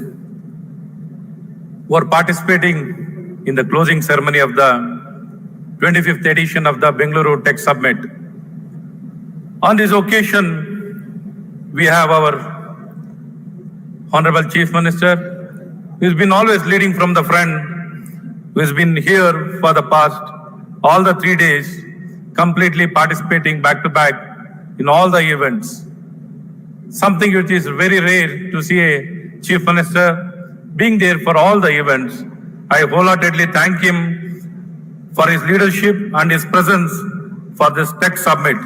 who are participating in the closing ceremony of the 25th edition of the Bengaluru Tech Summit. On this occasion, we have our Honorable Chief Minister, who's been always leading from the front, who's been here for the past all the 3 days, completely participating back to back in all the events. Something which is very rare to see a Chief Minister being there for all the events. I wholeheartedly thank him for his leadership and his presence for this tech summit.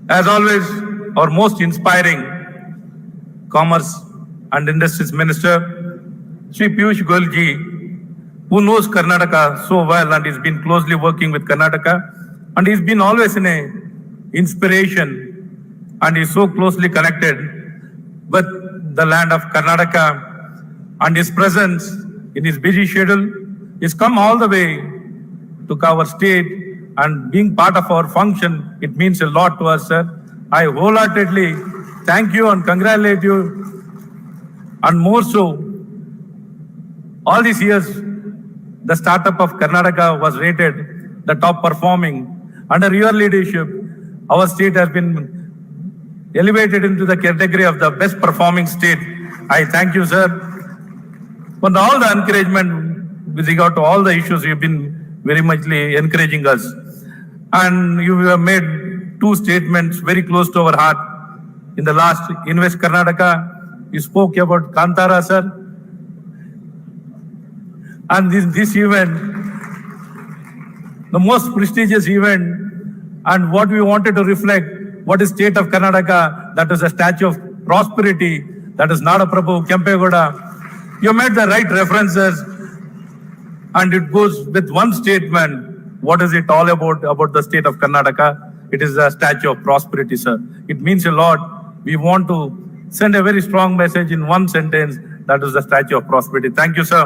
As always, our most inspiring Commerce and Industries Minister, Sri Piyush Goyal ji, who knows Karnataka so well and has been closely working with Karnataka, and he's been always in a inspiration and is so closely connected with the land of Karnataka, and his presence in his busy schedule is come all the way to our state, and being part of our function, it means a lot to us, sir. I wholeheartedly thank you and congratulate you, and more so, all these years, the startup of Karnataka was rated the top performing. Under your leadership, our state has been elevated into the category of the best performing state. I thank you, sir, for all the encouragement with regard to all the issues. You've been very muchly encouraging us. And you have made 2 statements very close to our heart. In the last Invest Karnataka, you spoke about Kantara, sir. And this event, the most prestigious event, and what we wanted to reflect, what is state of Karnataka, that is a statue of prosperity, that is Nadaprabhu, Kempegoda. You made the right references, and it goes with one statement. What is it all about the state of Karnataka? It is a statue of prosperity, sir. It means a lot. We want to send a very strong message in one sentence, that is the statue of prosperity. Thank you, sir.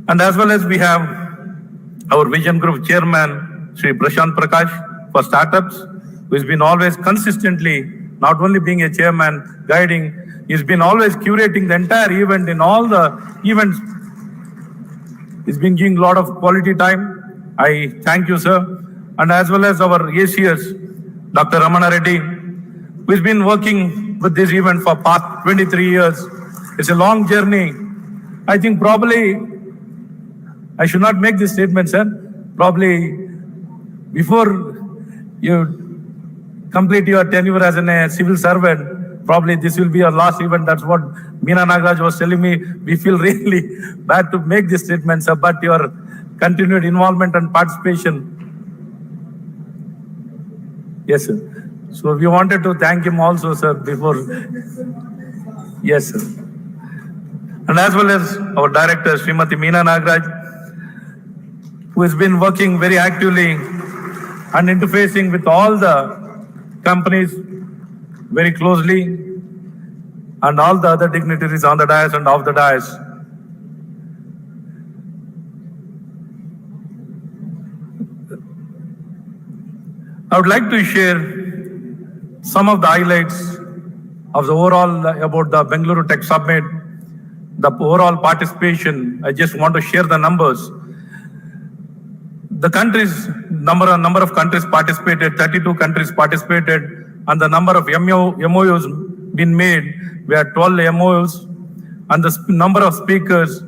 And as well as we have our Vision Group Chairman, Sri Prashant Prakash, for startups, who has been always consistently, not only being a chairman, guiding, he's been always curating the entire event in all the events. He's been giving a lot of quality time. I thank you, sir. And as well as our ACS, Dr. Ramana Reddy, who has been working with this event for past 23 years. It's a long journey. I think probably, I should not make this statement, sir. Probably before you complete your tenure as a civil servant, probably this will be your last event. That's what Meena Nagaraj was telling me. We feel really bad to make this statement, sir, but your continued involvement and participation. Yes, sir. So we wanted to thank him also, sir, before. Yes, sir. And as well as our director, Srimati Meena Nagaraj, who has been working very actively and interfacing with all the companies very closely, and all the other dignitaries on the dais and off the dais. I would like to share some of the highlights of the overall about the Bengaluru Tech Summit, the overall participation. I just want to share the numbers. The countries, number of countries participated, 32 countries participated, and the number of MOUs been made, we had 12 MOUs, and the number of speakers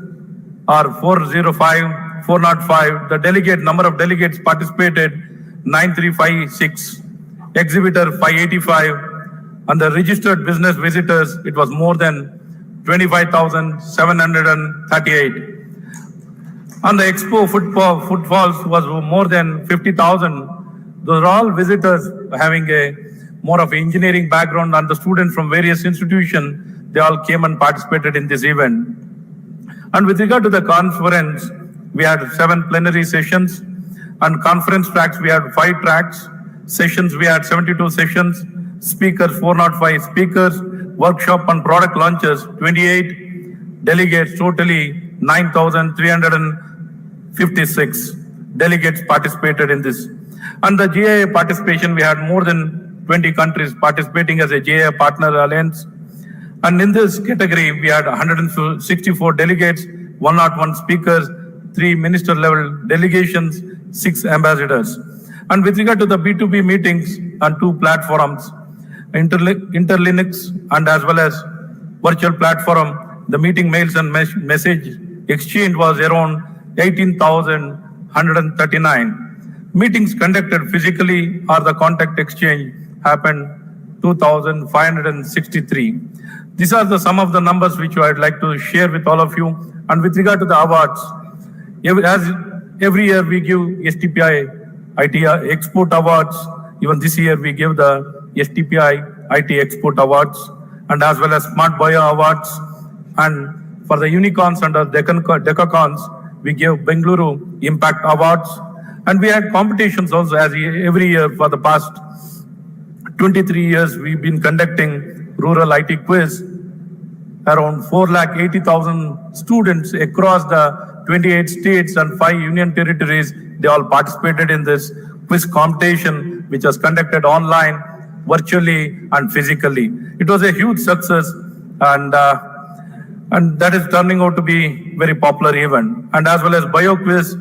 are 405. The number of delegates participated, 9356. Exhibitor 585, and the registered business visitors, it was more than 25,738. And the expo footfalls was more than 50,000. Those are all visitors having a more of engineering background, and the students from various institutions, they all came and participated in this event. And with regard to the conference, we had 7 plenary sessions, and conference tracks, we had 5 tracks. Sessions, we had 72 sessions. Speakers, 405 speakers. Workshop and product launches, 28. Delegates, totally 9,356 delegates participated in this. And the GIA participation, we had more than 20 countries participating as a GIA partner alliance. And in this category, we had 164 delegates, 101 speakers, 3 minister level delegations, 6 ambassadors. And with regard to the B2B meetings on 2 platforms, Interlinux and as well as virtual platform, the meeting mails and message exchange was around 18,139. Meetings conducted physically or the contact exchange happened 2,563. These are some of the numbers which I'd like to share with all of you. And with regard to the awards, every year we give STPI IT Export Awards. Even this year we give the STPI IT Export Awards and as well as Smart Bio Awards. And for the unicorns and the decacons, we give Bengaluru Impact Awards. And we had competitions also as every year for the past 23 years. We've been conducting rural IT quiz. Around 480,000 students across the 28 states and 5 union territories, they all participated in this quiz competition, which was conducted online, virtually and physically. It was a huge success, and that is turning out to be very popular event. And as well as Bio Quiz,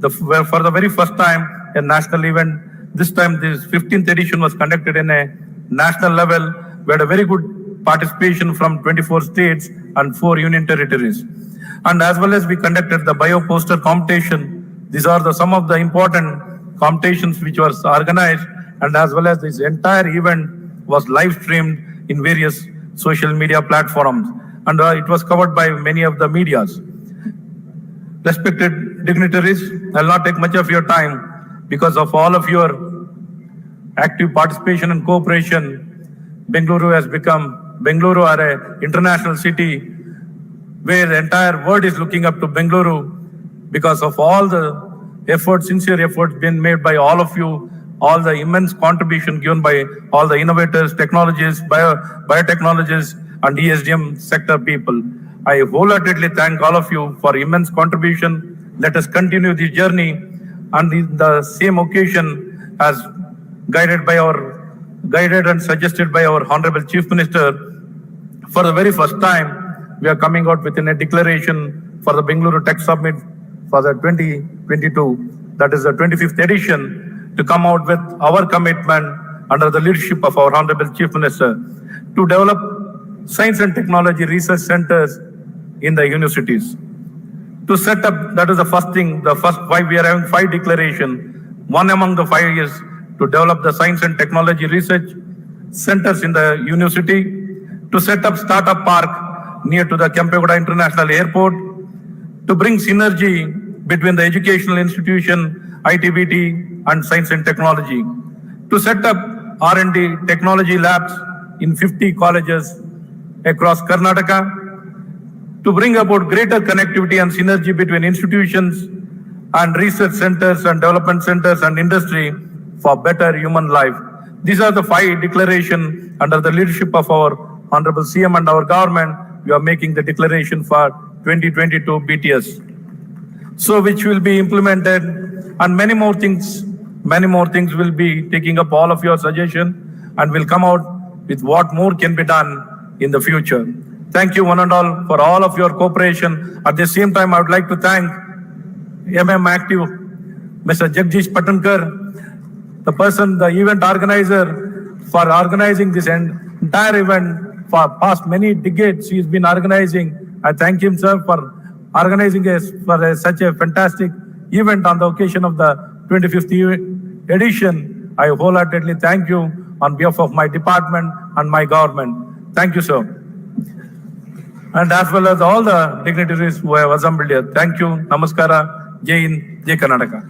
for the very first time, a national event. This time, this 15th edition was conducted in a national level. We had a very good participation from 24 states and 4 union territories. And as well as we conducted the Bio Poster competition. These are some of the important competitions which was organized, and as well as this entire event was live streamed in various social media platforms. And it was covered by many of the medias. Respected dignitaries, I'll not take much of your time because of all of your active participation and cooperation. Bengaluru has become an international city where the entire world is looking up to Bengaluru because of all the efforts, sincere efforts being made by all of you, all the immense contribution given by all the innovators, technologists, biotechnologists, and ESDM sector people. I wholeheartedly thank all of you for immense contribution. Let us continue this journey, and in the same occasion as guided and suggested by our Honorable Chief Minister, for the very first time, we are coming out with a declaration for the Bengaluru Tech Summit for the 2022, that is the 25th edition, to come out with our commitment under the leadership of our Honorable Chief Minister to develop science and technology research centers in the universities. To set up, that is the first thing, the first 5, we are having 5 declarations. One among the 5 is to develop the science and technology research centers in the university, to set up startup park near to the Kempegoda International Airport, to bring synergy between the educational institution, ITBT, and science and technology, to set up R&D technology labs in 50 colleges across Karnataka, to bring about greater connectivity and synergy between institutions and research centers and development centers and industry for better human life. These are the 5 declarations under the leadership of our Honorable CM and our government. We are making the declaration for 2022 BTS. So which will be implemented, and many more things will be taking up all of your suggestion, and will come out with what more can be done in the future. Thank you one and all for all of your cooperation. At the same time, I would like to thank Active, Mr. Jagdish Patankar, the event organizer, for organizing this entire event for past many decades. He's been organizing. I thank him, sir, for organizing such a fantastic event on the occasion of the 25th edition. I wholeheartedly thank you on behalf of my department and my government. Thank you, sir. And as well as all the dignitaries who have assembled here. Thank you. Namaskara. Jai Hind. Jai Karnataka.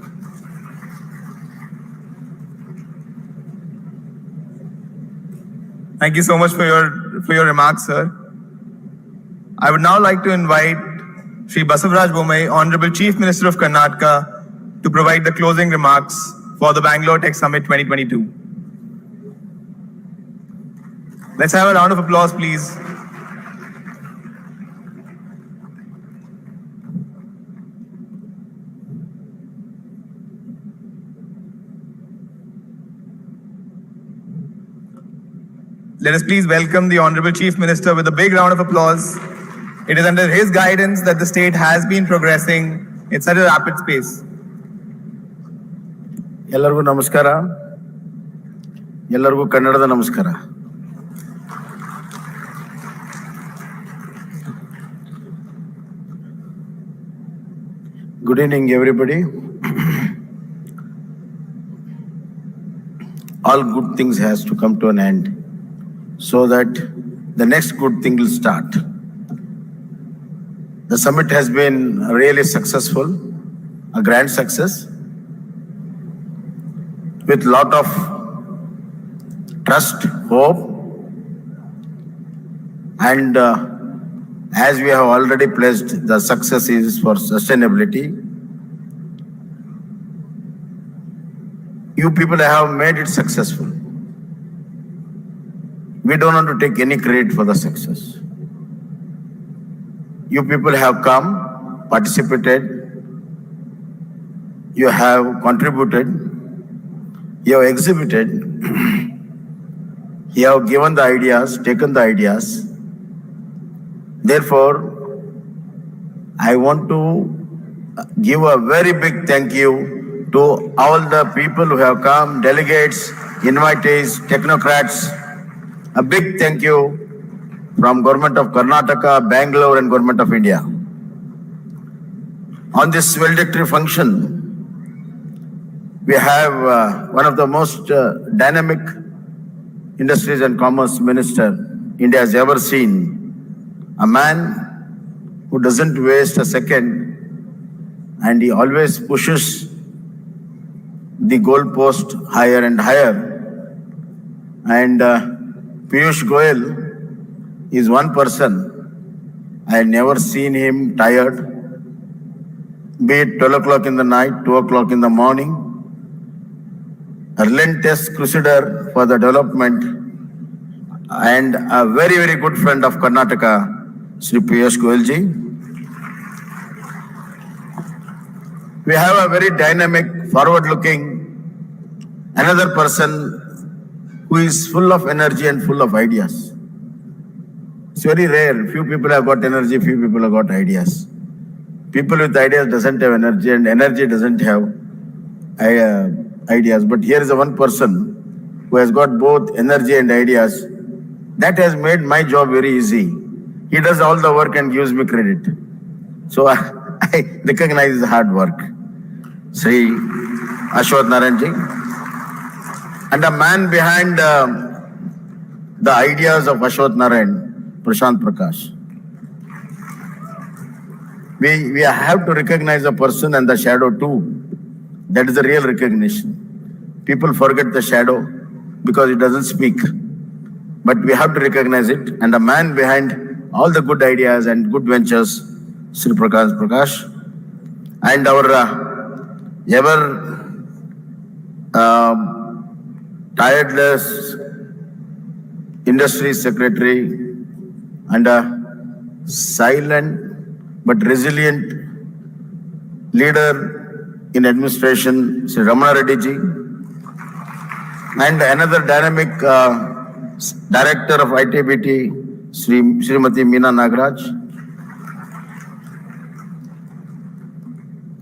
Thank you so much for your remarks, sir. I would now like to invite Shri Basavaraj Bommai, Honorable Chief Minister of Karnataka, to provide the closing remarks for the Bangalore Tech Summit 2022. Let's have a round of applause, please. Let us please welcome the Honorable Chief Minister with a big round of applause. It is under his guidance that the state has been progressing in such a rapid space. ಎಲ್ಲರಿಗೂ ನಮಸ್ಕಾರ. ಎಲ್ಲರಿಗೂ ಕನ್ನಡದ ನಮಸ್ಕಾರ. Good evening, everybody. All good things has to come to an end so that the next good thing will start. The summit has been really successful, a grand success, with lot of trust, hope, and as we have already pledged, the success is for sustainability. You people have made it successful. We don't want to take any credit for the success. You people have come, participated, you have contributed, you have exhibited, you have given the ideas, taken the ideas. Therefore, I want to give a very big thank you to all the people who have come, delegates, invitees, technocrats. A big thank you from Government of Karnataka, Bengaluru and Government of India. On this valedictory function, we have one of the most dynamic industries and commerce minister India has ever seen. A man who doesn't waste a second and he always pushes the goalpost higher and higher. And Piyush Goyal is one person. I had never seen him tired, be it 12 o'clock in the night, 2 o'clock in the morning. A relentless crusader for the development and a very, very good friend of Karnataka, Sri Piyush Goyal ji. We have a very dynamic, forward-looking, another person who is full of energy and full of ideas. It's very rare. Few people have got energy, few people have got ideas. People with ideas doesn't have energy and energy doesn't have ideas. But here is a one person who has got both energy and ideas. That has made my job very easy. He does all the work and gives me credit. So I recognize his hard work. Sri Ashwath Narayan ji. And the man behind the ideas of Ashwath Narayan, Prashant Prakash. We have to recognize the person and the shadow too. That is the real recognition. People forget the shadow because it doesn't speak. But we have to recognize it. And the man behind all the good ideas and good ventures, Sri Prakash, and our ever tireless industry secretary and a silent but resilient leader in administration, Sri Ramana Reddy ji, and another dynamic director of ITBT, Srimati Meena Nagaraj.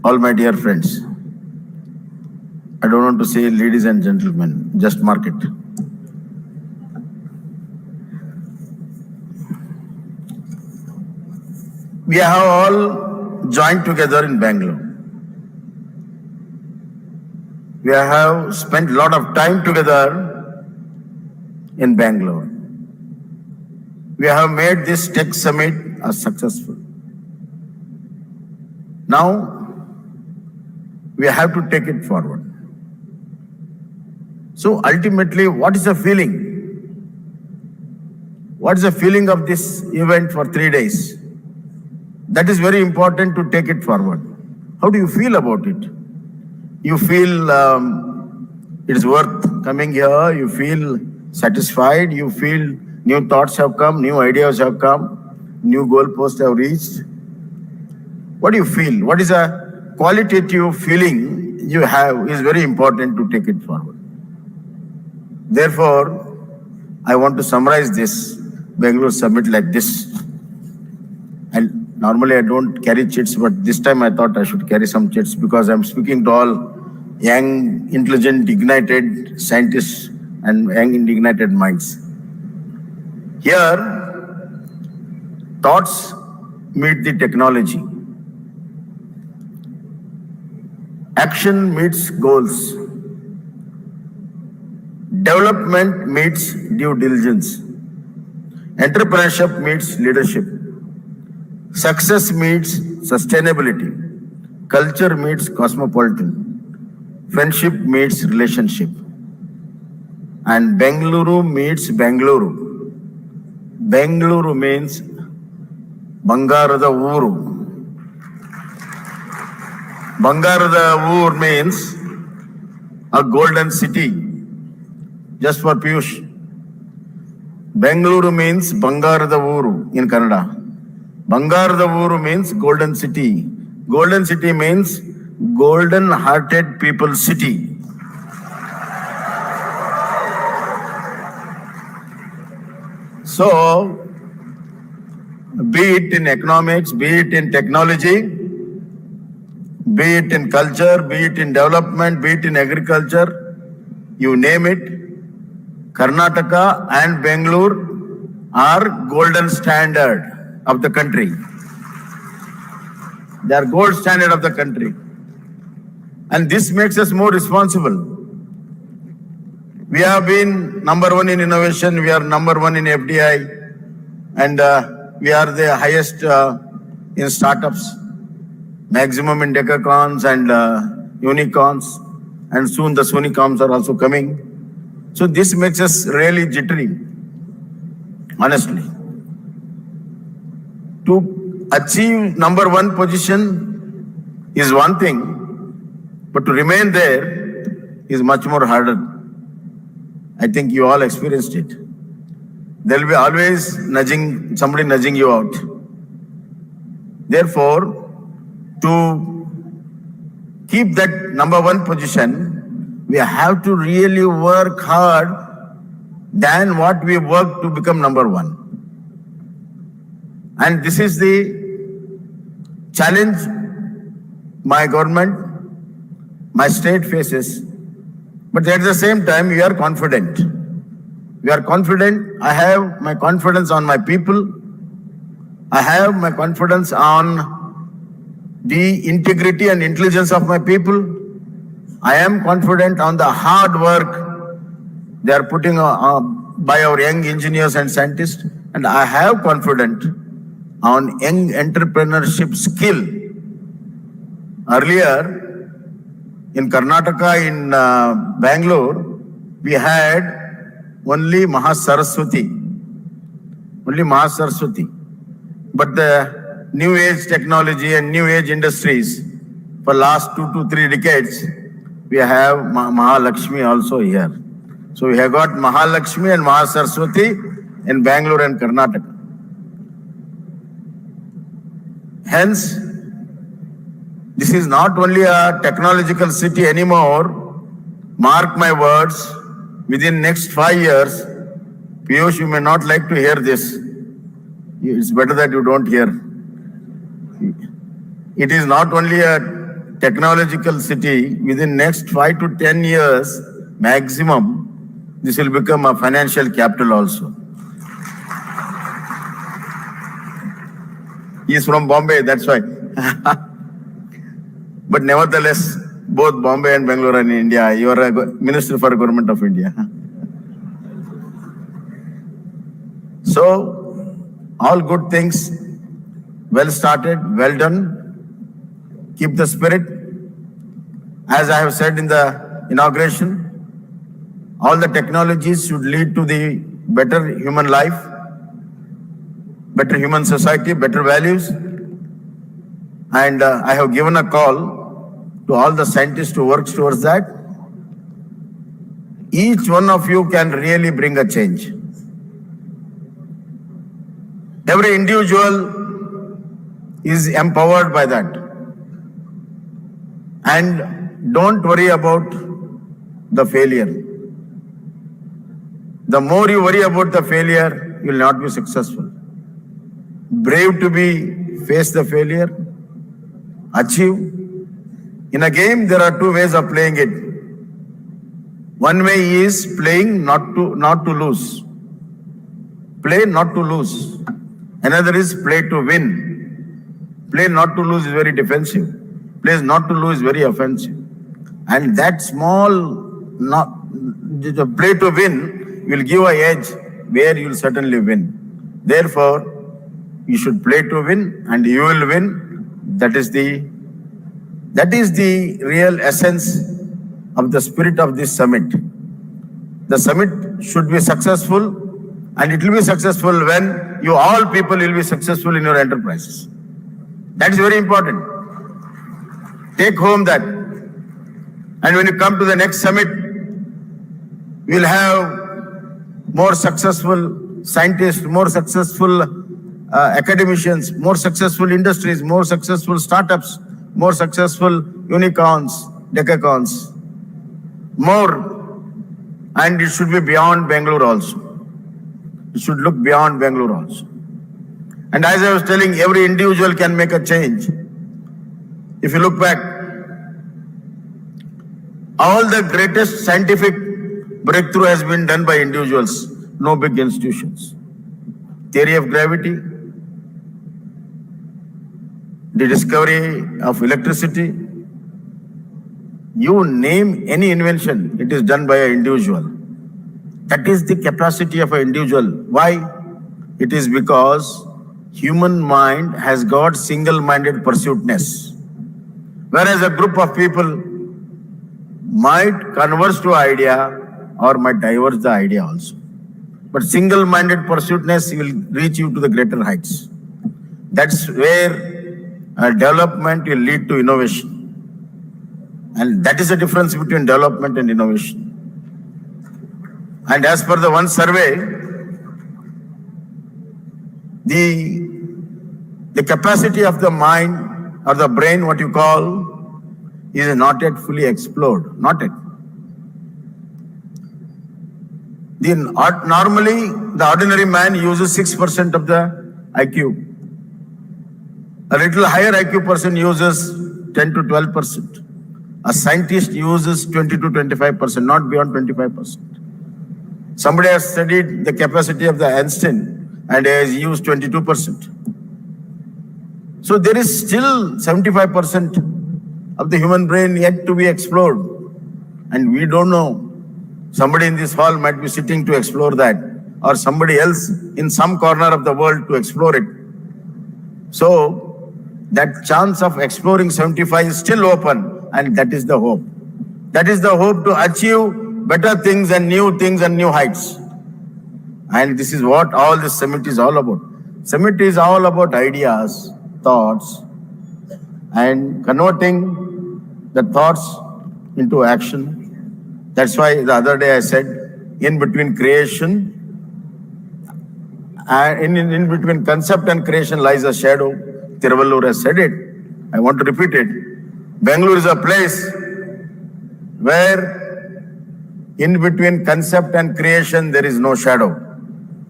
All my dear friends, I don't want to say ladies and gentlemen, just mark it. We have all joined together in Bangalore. We have spent a lot of time together in Bangalore. We have made this tech summit successful. Now, we have to take it forward. So ultimately, what is the feeling? What is the feeling of this event for 3 days? That is very important to take it forward. How do you feel about it? You feel it is worth coming here, you feel satisfied, you feel new thoughts have come, new ideas have come, new goalposts have reached. What do you feel? What is a qualitative feeling you have is very important to take it forward. Therefore, I want to summarize this Bengaluru summit like this. And Normally I don't carry chits, but this time I thought I should carry some chits because I'm speaking to all young, intelligent, ignited scientists and young, ignited minds. Here, thoughts meet the technology. Action meets goals. Development meets due diligence. Entrepreneurship meets leadership. Success meets sustainability. Culture meets cosmopolitan. Friendship meets relationship. And Bengaluru meets Bengaluru. Bengaluru means Bangarada Uru. Bangarada Ur means a golden city. Just for Piyush. Bengaluru means Bangarada Uru in Kannada. Bangarada Uru means golden city. Golden city means golden hearted people city. So, be it in economics, be it in technology, be it in culture, be it in development, be it in agriculture, you name it, Karnataka and Bengaluru are golden standard of the country. They are gold standard of the country. And this makes us more responsible. We have been number one in innovation, we are number one in FDI, and we are the highest in startups, maximum in decacons and unicorns, and soon the Sonicorns are also coming. So this makes us really jittery, honestly. To achieve number one position is one thing, but to remain there is much more harder. I think you all experienced it. There will be always somebody nudging you out. Therefore, to keep that number one position, we have to really work hard than what we work to become number one. And this is the challenge my government, my state faces. But at the same time, we are confident. We are confident. I have my confidence on my people. I have my confidence on the integrity and intelligence of my people. I am confident on the hard work they are putting by our young engineers and scientists. And I have confidence on young entrepreneurship skill. Earlier, in Karnataka, in Bangalore, we had only Mahasaraswati. Only Mahasaraswati. But the new age technology and new age industries, for last 2 to 3 decades, we have Mahalakshmi also here. So we have got Mahalakshmi and Mahasaraswati in Bangalore and Karnataka. Hence, this is not only a technological city anymore. Mark my words, within next 5 years, Piyush, you may not like to hear this. It's better that you don't hear. It is not only a technological city. Within next 5 to 10 years, maximum, this will become a financial capital also. He is from Bombay, that's why. But nevertheless, both Bombay and Bengaluru are in India. You are a minister for Government of India. So, all good things, well started, well done. Keep the spirit. As I have said in the inauguration, all the technologies should lead to the better human life, better human society, better values. And I have given a call to all the scientists who work towards that. Each one of you can really bring a change. Every individual is empowered by that. And don't worry about the failure. The more you worry about the failure, you will not be successful. Brave to be face the failure, achieve. In a game, there are two ways of playing it. One way is playing not to lose. Play not to lose. Another is play to win. Play not to lose is very defensive. Play not to lose is very offensive. And that the play to win will give an edge where you will certainly win. Therefore, you should play to win and you will win. That is the real essence of the spirit of this summit. The summit should be successful, and it will be successful when you all people will be successful in your enterprises. That is very important. Take home that. And when you come to the next summit, we will have more successful scientists, more successful academicians, more successful industries, more successful startups, more successful unicorns, decacorns, more. And it should be beyond Bengaluru also. It should look beyond Bengaluru also. And as I was telling, every individual can make a change. If you look back, all the greatest scientific breakthrough has been done by individuals, no big institutions. Theory of gravity, the discovery of electricity, you name any invention, it is done by an individual. That is the capacity of an individual. Why? It is because human mind has got single-minded pursuitness. Whereas a group of people might converge to an idea or might diverge the idea also. But single-minded pursuitness will reach you to the greater heights. That's where development will lead to innovation. And that is the difference between development and innovation. And as per the one survey, the capacity of the mind or the brain, what you call, is not yet fully explored. Not yet. Normally, the ordinary man uses 6% of the IQ. A little higher IQ person uses 10 to 12%. A scientist uses 20 to 25%, not beyond 25%. Somebody has studied the capacity of the Einstein and has used 22%. So there is still 75% of the human brain yet to be explored. And we don't know. Somebody in this hall might be sitting to explore that, or somebody else in some corner of the world to explore it. So that chance of exploring 75 is still open, and that is the hope. That is the hope to achieve better things and new heights. And this is what all this summit is all about. Summit is all about ideas, thoughts, and converting the thoughts into action. That's why the other day I said, in between creation, and in between concept and creation lies a shadow. Tiruvallur has said it. I want to repeat it. Bengaluru is a place where in between concept and creation there is no shadow.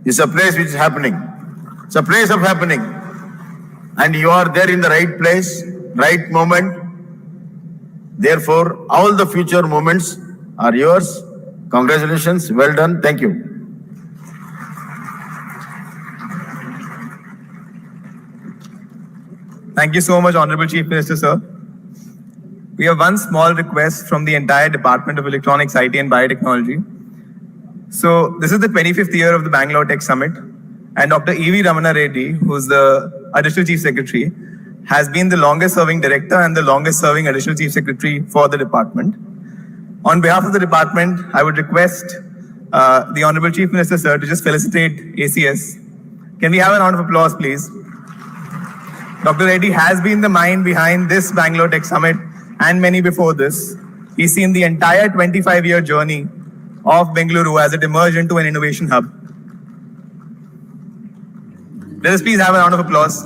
It's a place which is happening. It's a place of happening. And you are there in the right place, right moment. Therefore, all the future moments are yours. Congratulations. Well done. Thank you. Thank you so much, Honorable Chief Minister, sir. We have one small request from the entire Department of Electronics, IT and Biotechnology. So this is the 25th year of the Bangalore Tech Summit, and Dr. E.V. Ramana Reddy, who's the Additional Chief Secretary, has been the longest serving director and the longest serving Additional Chief Secretary for the department. On behalf of the department, I would request the Honorable Chief Minister, sir, to just felicitate ACS. Can we have a round of applause, please? Dr. Reddy has been the mind behind this Bangalore Tech Summit and many before this. He's seen the entire 25-year journey of Bengaluru as it emerged into an innovation hub. Let us please have a round of applause.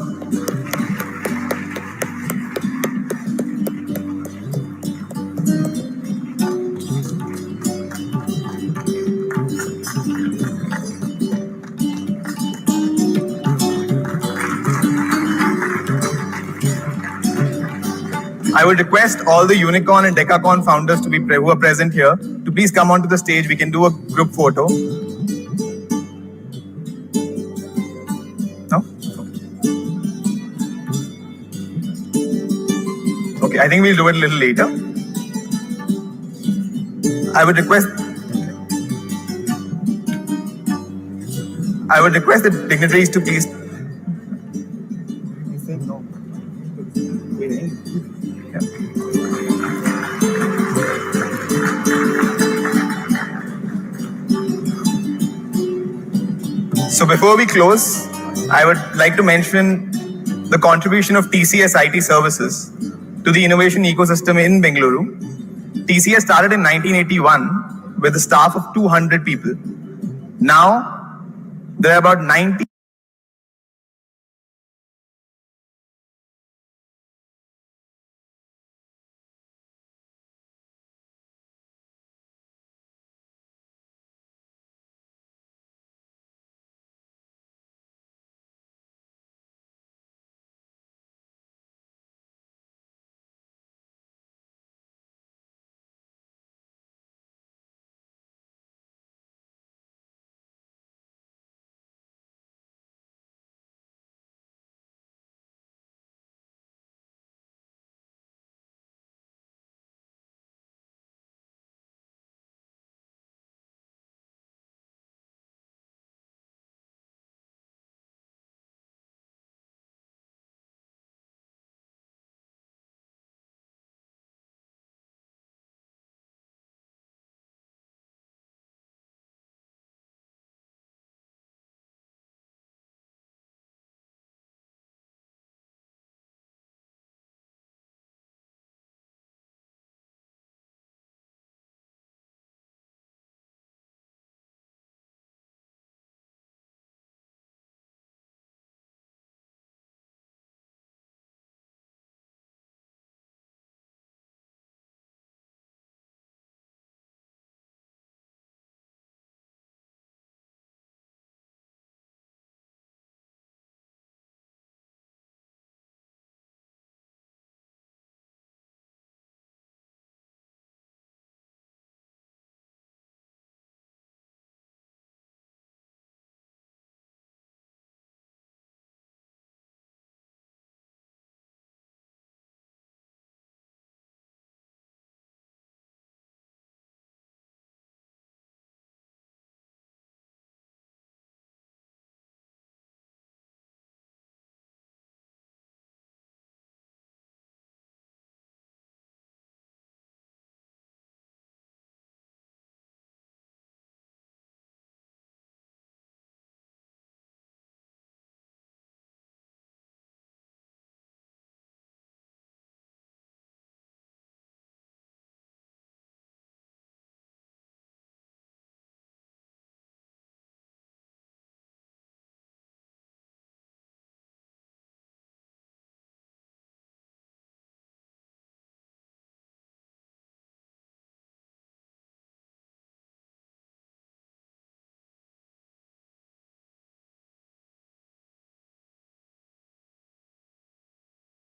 I would request all the Unicorn and Decacorn founders to be who are present here to please come onto the stage. We can do a group photo. No? Okay, I think we'll do it a little later. I would request the dignitaries to please. So before we close, I would like to mention the contribution of TCS IT services to the innovation ecosystem in Bengaluru. TCS started in 1981 with a staff of 200 people. Now, there are about 90